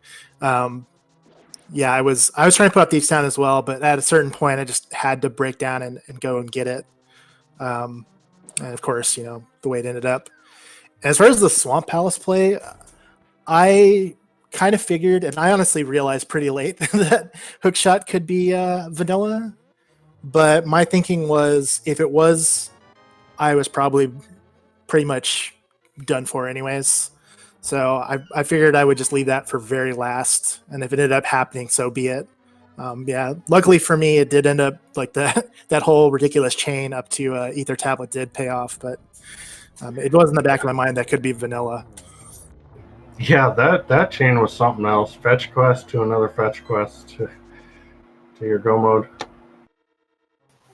Yeah, I was trying to put up Thieves Town as well, but at a certain point, I just had to break down and go and get it. And of course, the way it ended up. As far as the Swamp Palace play, I kind of figured, and I honestly realized pretty late that Hookshot could be vanilla. But my thinking was, if it was, I was probably pretty much done for anyways. So I figured I would just leave that for very last, and if it ended up happening, so be it. Yeah, luckily for me, it did end up like that whole ridiculous chain up to Ether Tablet did pay off, but it was in the back of my mind that could be vanilla. yeah, that chain was something else. Fetch quest to another fetch quest to your go mode.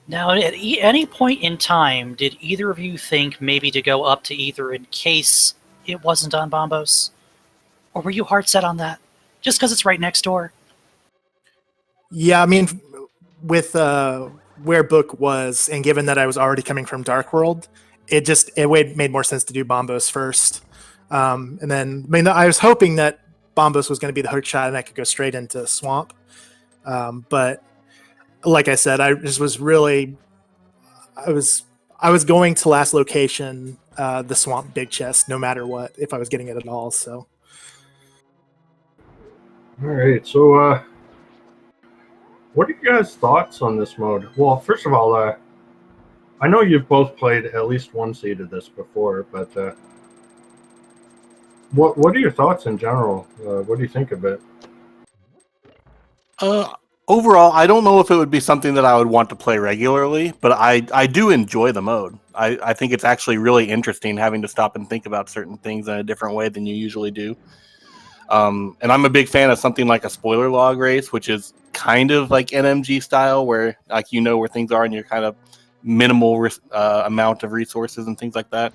Now, at any point in time, did either of you think maybe to go up to Ether in case it wasn't on Bombos? Or were you hard set on that? Just because it's right next door? Yeah, I mean, with where Book was, and given that I was already coming from Dark World, it made more sense to do Bombos first. And then, I was hoping that Bombos was going to be the hook shot and I could go straight into Swamp. But like I said, I just was really, I was going to last location, the Swamp Big Chest, no matter what, if I was getting it at all. So. All right, so what are you guys' thoughts on this mode? Well, first of all, I know you've both played at least one seed of this before, but what are your thoughts in general? What do you think of it? Overall, I don't know if it would be something that I would want to play regularly, but I do enjoy the mode. I think it's actually really interesting having to stop and think about certain things in a different way than you usually do. And I'm a big fan of something like a spoiler log race, which is kind of like NMG style, where like where things are and you're kind of minimal amount of resources and things like that.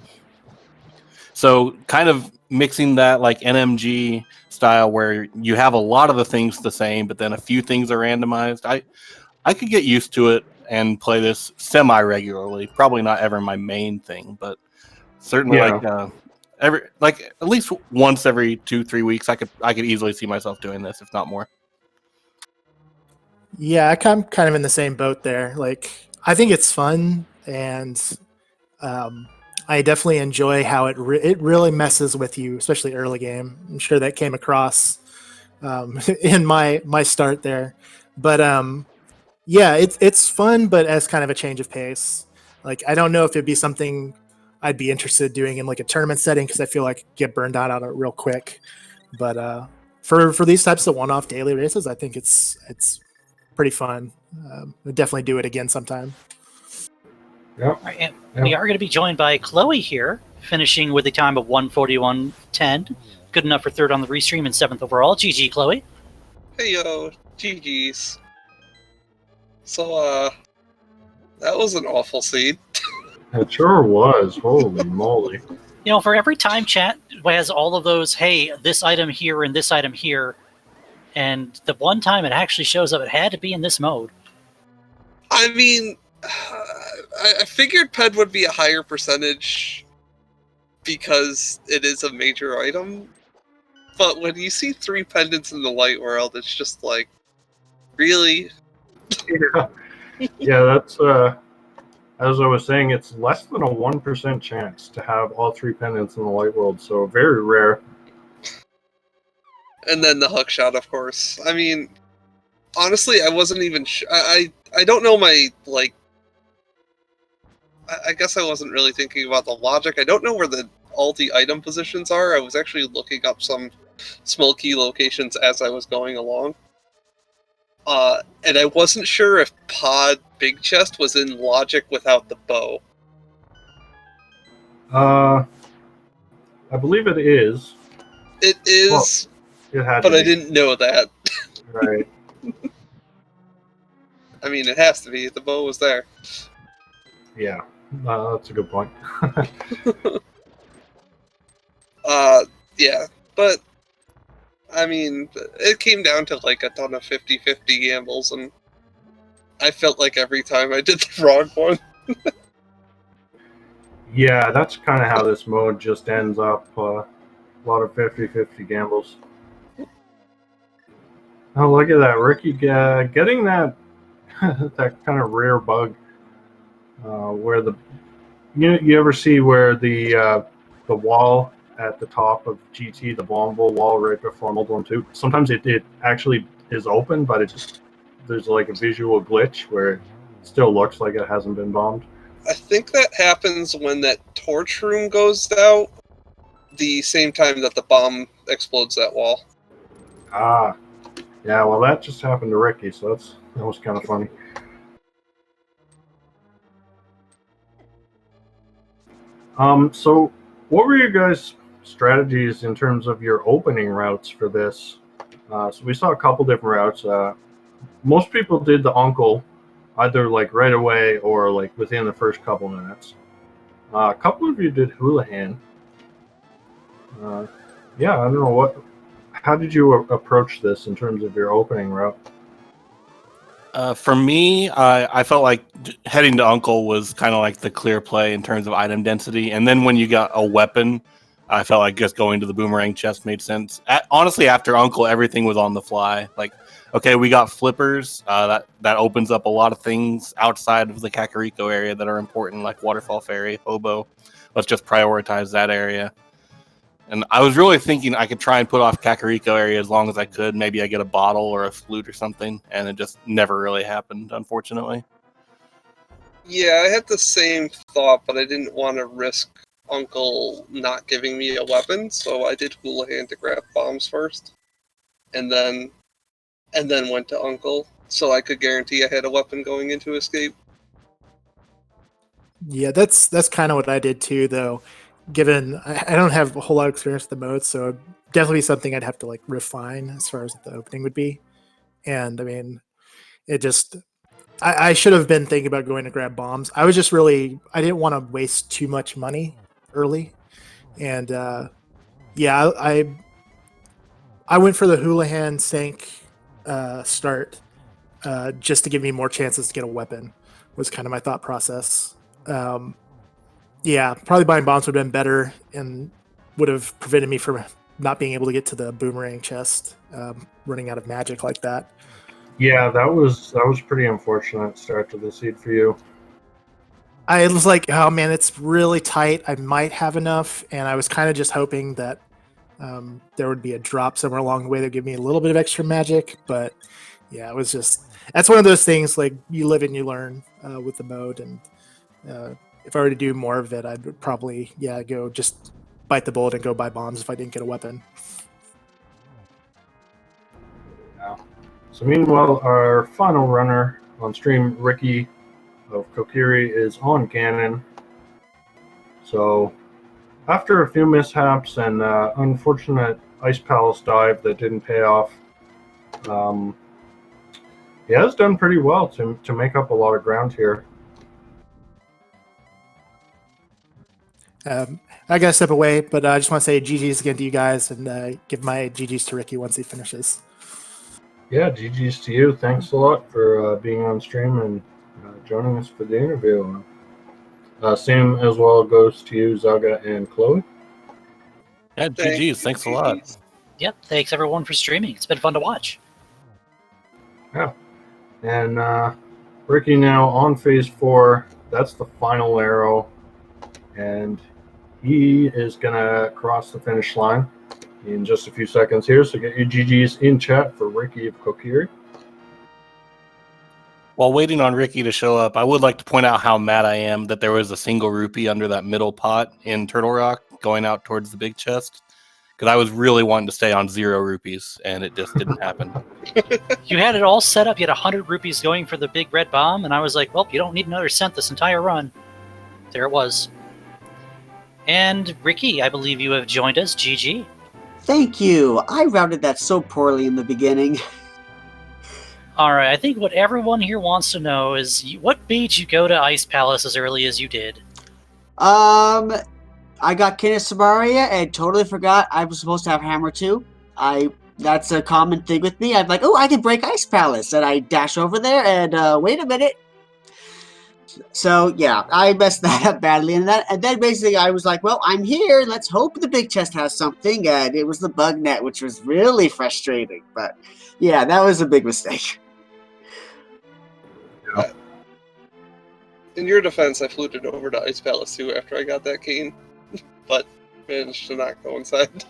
So kind of mixing that like NMG style where you have a lot of the things the same, but then a few things are randomized. I could get used to it and play this semi-regularly. Probably not ever my main thing, but certainly at least once every 2-3 weeks, I could easily see myself doing this, if not more. Yeah, I'm kind of in the same boat there. Like, I think it's fun, and I definitely enjoy how it really messes with you, especially early game. I'm sure that came across in my start there, but yeah, it's fun, but as kind of a change of pace. Like, I don't know if it'd be something I'd be interested in doing in like a tournament setting, because I feel like I get burned out on it real quick. But for these types of one-off daily races, I think it's pretty fun. I'd definitely do it again sometime. Yep. All right, and we are going to be joined by Chloe here, finishing with a time of 1:41.10. Good enough for third on the restream and seventh overall. GG, Chloe. Hey yo, GG's. So, that was an awful seed. It sure was. Holy moly. You know, for every time chat has all of those, hey, this item here and this item here, and the one time it actually shows up, it had to be in this mode. I mean, I figured Ped would be a higher percentage because it is a major item. But when you see 3 pendants in the light world, it's just like, really? Yeah, that's as I was saying, it's less than a 1% chance to have all 3 pendants in the light world, so very rare. And then the hookshot, of course. I mean, honestly, I wasn't even I don't know my, like, I guess I wasn't really thinking about the logic. I don't know where all the item positions are. I was actually looking up some small key locations as I was going along. And I wasn't sure if Pod Big Chest was in logic without the bow. I believe it is. It is, It had but to I be. didn't know that. Right. I mean, it has to be. The bow was there. Yeah, that's a good point. Yeah, but I mean, it came down to like a ton of 50-50 gambles, and I felt like every time I did the wrong one. Yeah, that's kind of how this mode just ends up. A lot of 50-50 gambles. Oh, look at that. Ricky getting that that kind of rare bug where you ever see where the wall at the top of GT, the bombable wall right before Mold 1 2, sometimes it actually is open, but there's like a visual glitch where it still looks like it hasn't been bombed. I think that happens when that torch room goes out, the same time that the bomb explodes that wall. Ah, yeah, well, that just happened to Ricky, so that was kind of funny. So what were your guys' strategies in terms of your opening routes for this? So we saw a couple different routes. Most people did the uncle either like right away or like within the first couple minutes. A couple of you did Houlihan. Yeah, I don't know how did you approach this in terms of your opening route? For me, I felt like heading to Uncle was kind of like the clear play in terms of item density. And then when you got a weapon, I felt like just going to the boomerang chest made sense. Honestly, after Uncle, everything was on the fly. Like, okay, we got flippers. That opens up a lot of things outside of the Kakariko area that are important, like Waterfall Ferry, Hobo. Let's just prioritize that area. And I was really thinking I could try and put off Kakariko area as long as I could. Maybe I get a bottle or a flute or something, and it just never really happened, unfortunately. Yeah, I had the same thought, but I didn't want to risk Uncle not giving me a weapon, so I did Houlihan to grab bombs first, and then went to Uncle, so I could guarantee I had a weapon going into Escape. Yeah, that's kind of what I did too, though. Given I don't have a whole lot of experience with the mode, so it'd definitely be something I'd have to like refine as far as what the opening would be. And I mean, it just I should have been thinking about going to grab bombs. I was just I didn't want to waste too much money early, and yeah, I went for the Houlihan Sank start just to give me more chances to get a weapon. Was kind of my thought process. Yeah, probably buying bombs would have been better and would have prevented me from not being able to get to the boomerang chest, running out of magic like that. Yeah, that was pretty unfortunate start to the seed for you. I was like, oh man, it's really tight. I might have enough, and I was kind of just hoping that there would be a drop somewhere along the way that would give me a little bit of extra magic. But yeah, it was just that's one of those things like you live and you learn with the mode. And if I were to do more of it, I'd probably go just bite the bullet and go buy bombs if I didn't get a weapon. So meanwhile, our final runner on stream, Ricky of Kokiri, is on Ganon. So after a few mishaps and unfortunate Ice Palace dive that didn't pay off, he has done pretty well to make up a lot of ground here. I gotta step away, but I just want to say GG's again to you guys and give my GG's to Ricky once he finishes. Yeah, GG's to you. Thanks a lot for being on stream and joining us for the interview. Same as well goes to you, Zaga and Chloe. Yeah, GG's. Thanks a lot. Yep, thanks everyone for streaming. It's been fun to watch. Yeah. And Ricky now on phase 4. That's the final arrow. And he is going to cross the finish line in just a few seconds here. So get your GG's in chat for Ricky of Kokiri. While waiting on Ricky to show up, I would like to point out how mad I am that there was a single rupee under that middle pot in Turtle Rock going out towards the big chest. Because I was really wanting to stay on 0 rupees, and it just didn't happen. You had it all set up. You had 100 rupees going for the big red bomb, and I was like, well, you don't need another cent this entire run. There it was. And Ricky, I believe you have joined us. GG. Thank you. I routed that so poorly in the beginning. All right, I think what everyone here wants to know is what made you go to Ice Palace as early as you did? I got King of Samaria and totally forgot I was supposed to have Hammer too. That's a common thing with me. I'm like, oh, I can break Ice Palace, and I dash over there and wait a minute. So yeah, I messed that up badly, and then basically I was like, well, I'm here. Let's hope the big chest has something, and it was the bug net, which was really frustrating. But yeah, that was a big mistake. In your defense, I fluted over to Ice Palace too after I got that cane, but managed to not go inside.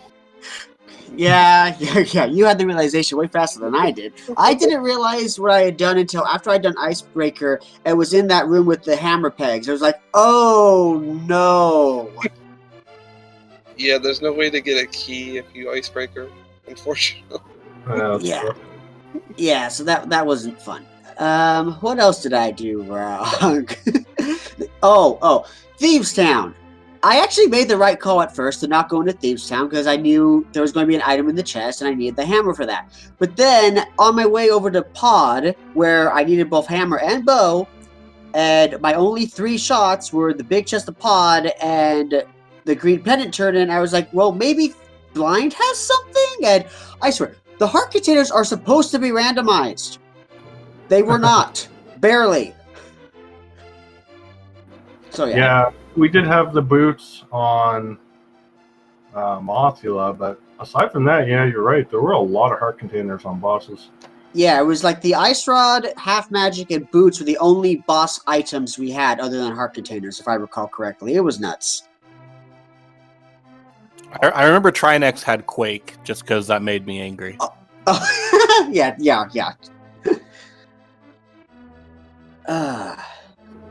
Yeah, you had the realization way faster than I did. I didn't realize what I had done until after I'd done Icebreaker and was in that room with the hammer pegs. I was like, oh no. Yeah, there's no way to get a key if you Icebreaker, unfortunately. Yeah, so that wasn't fun. What else did I do wrong? Oh, Thieves Town. I actually made the right call at first to not go into Thieves Town because I knew there was going to be an item in the chest and I needed the hammer for that. But then, on my way over to Pod, where I needed both hammer and bow, and my only 3 shots were the big chest of Pod and the green pendant turn in, I was like, well, maybe Blind has something? And I swear, the heart containers are supposed to be randomized. They were not. Barely. So Yeah, we did have the boots on Mothula, but aside from that, yeah, you're right. There were a lot of heart containers on bosses. Yeah, it was like the Ice Rod, Half Magic, and Boots were the only boss items we had other than heart containers, if I recall correctly. It was nuts. I remember Trinex had Quake, just because that made me angry. Oh, yeah.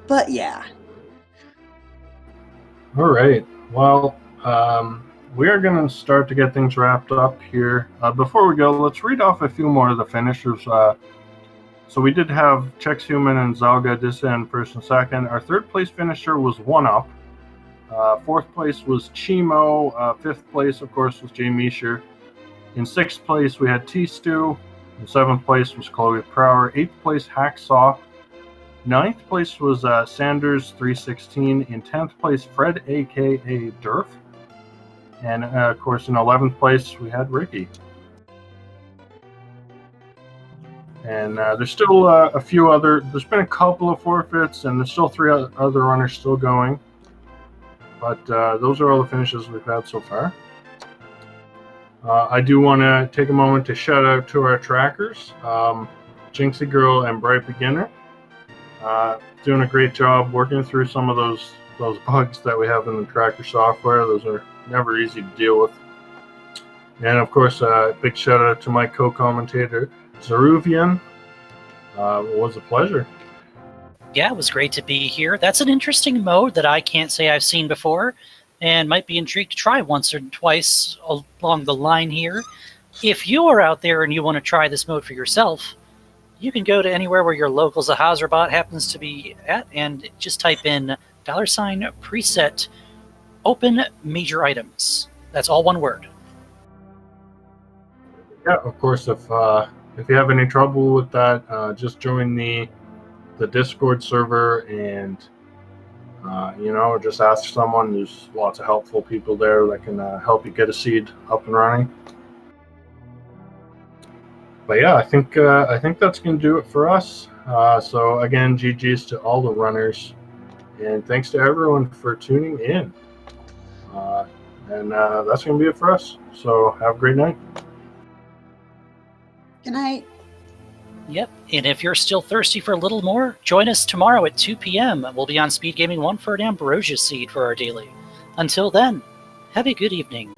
But yeah. All right. Well, we are going to start to get things wrapped up here. Before we go, let's read off a few more of the finishers. So we did have Chex Human and Zalga Dissa first and second. Our third place finisher was 1UP. Fourth place was Chimo. Fifth place, of course, was Jay Meisher. In sixth place, we had T-Stew. In seventh place was Chloe Prower. Eighth place, Hacksaw. Ninth place was Sanders 316. In 10th place, Fred, a.k.a. Durf. And, of course, in 11th place, we had Ricky. And there's still a few other... There's been a couple of forfeits, and there's still 3 other runners still going. But those are all the finishes we've had so far. I do want to take a moment to shout out to our trackers, Jinxie Girl and Bright Beginner. Doing a great job working through some of those bugs that we have in the tracker software. Those are never easy to deal with. And of course, a big shout out to my co-commentator, Zeruvian. It was a pleasure. Yeah, it was great to be here. That's an interesting mode that I can't say I've seen before, and might be intrigued to try once or twice along the line here. If you are out there and you want to try this mode for yourself, you can go to anywhere where your local Zahazra bot happens to be at and just type in $preset open major items. That's all one word. Yeah, of course. If you have any trouble with that, just join the Discord server and just ask someone. There's lots of helpful people there that can help you get a seed up and running. But yeah, I think that's gonna do it for us. So again, GGs to all the runners, and thanks to everyone for tuning in. And that's gonna be it for us. So have a great night. Good night. Yep, and if you're still thirsty for a little more, join us tomorrow at 2 p.m. We'll be on Speed Gaming 1 for an Ambrosia Seed for our daily. Until then, have a good evening.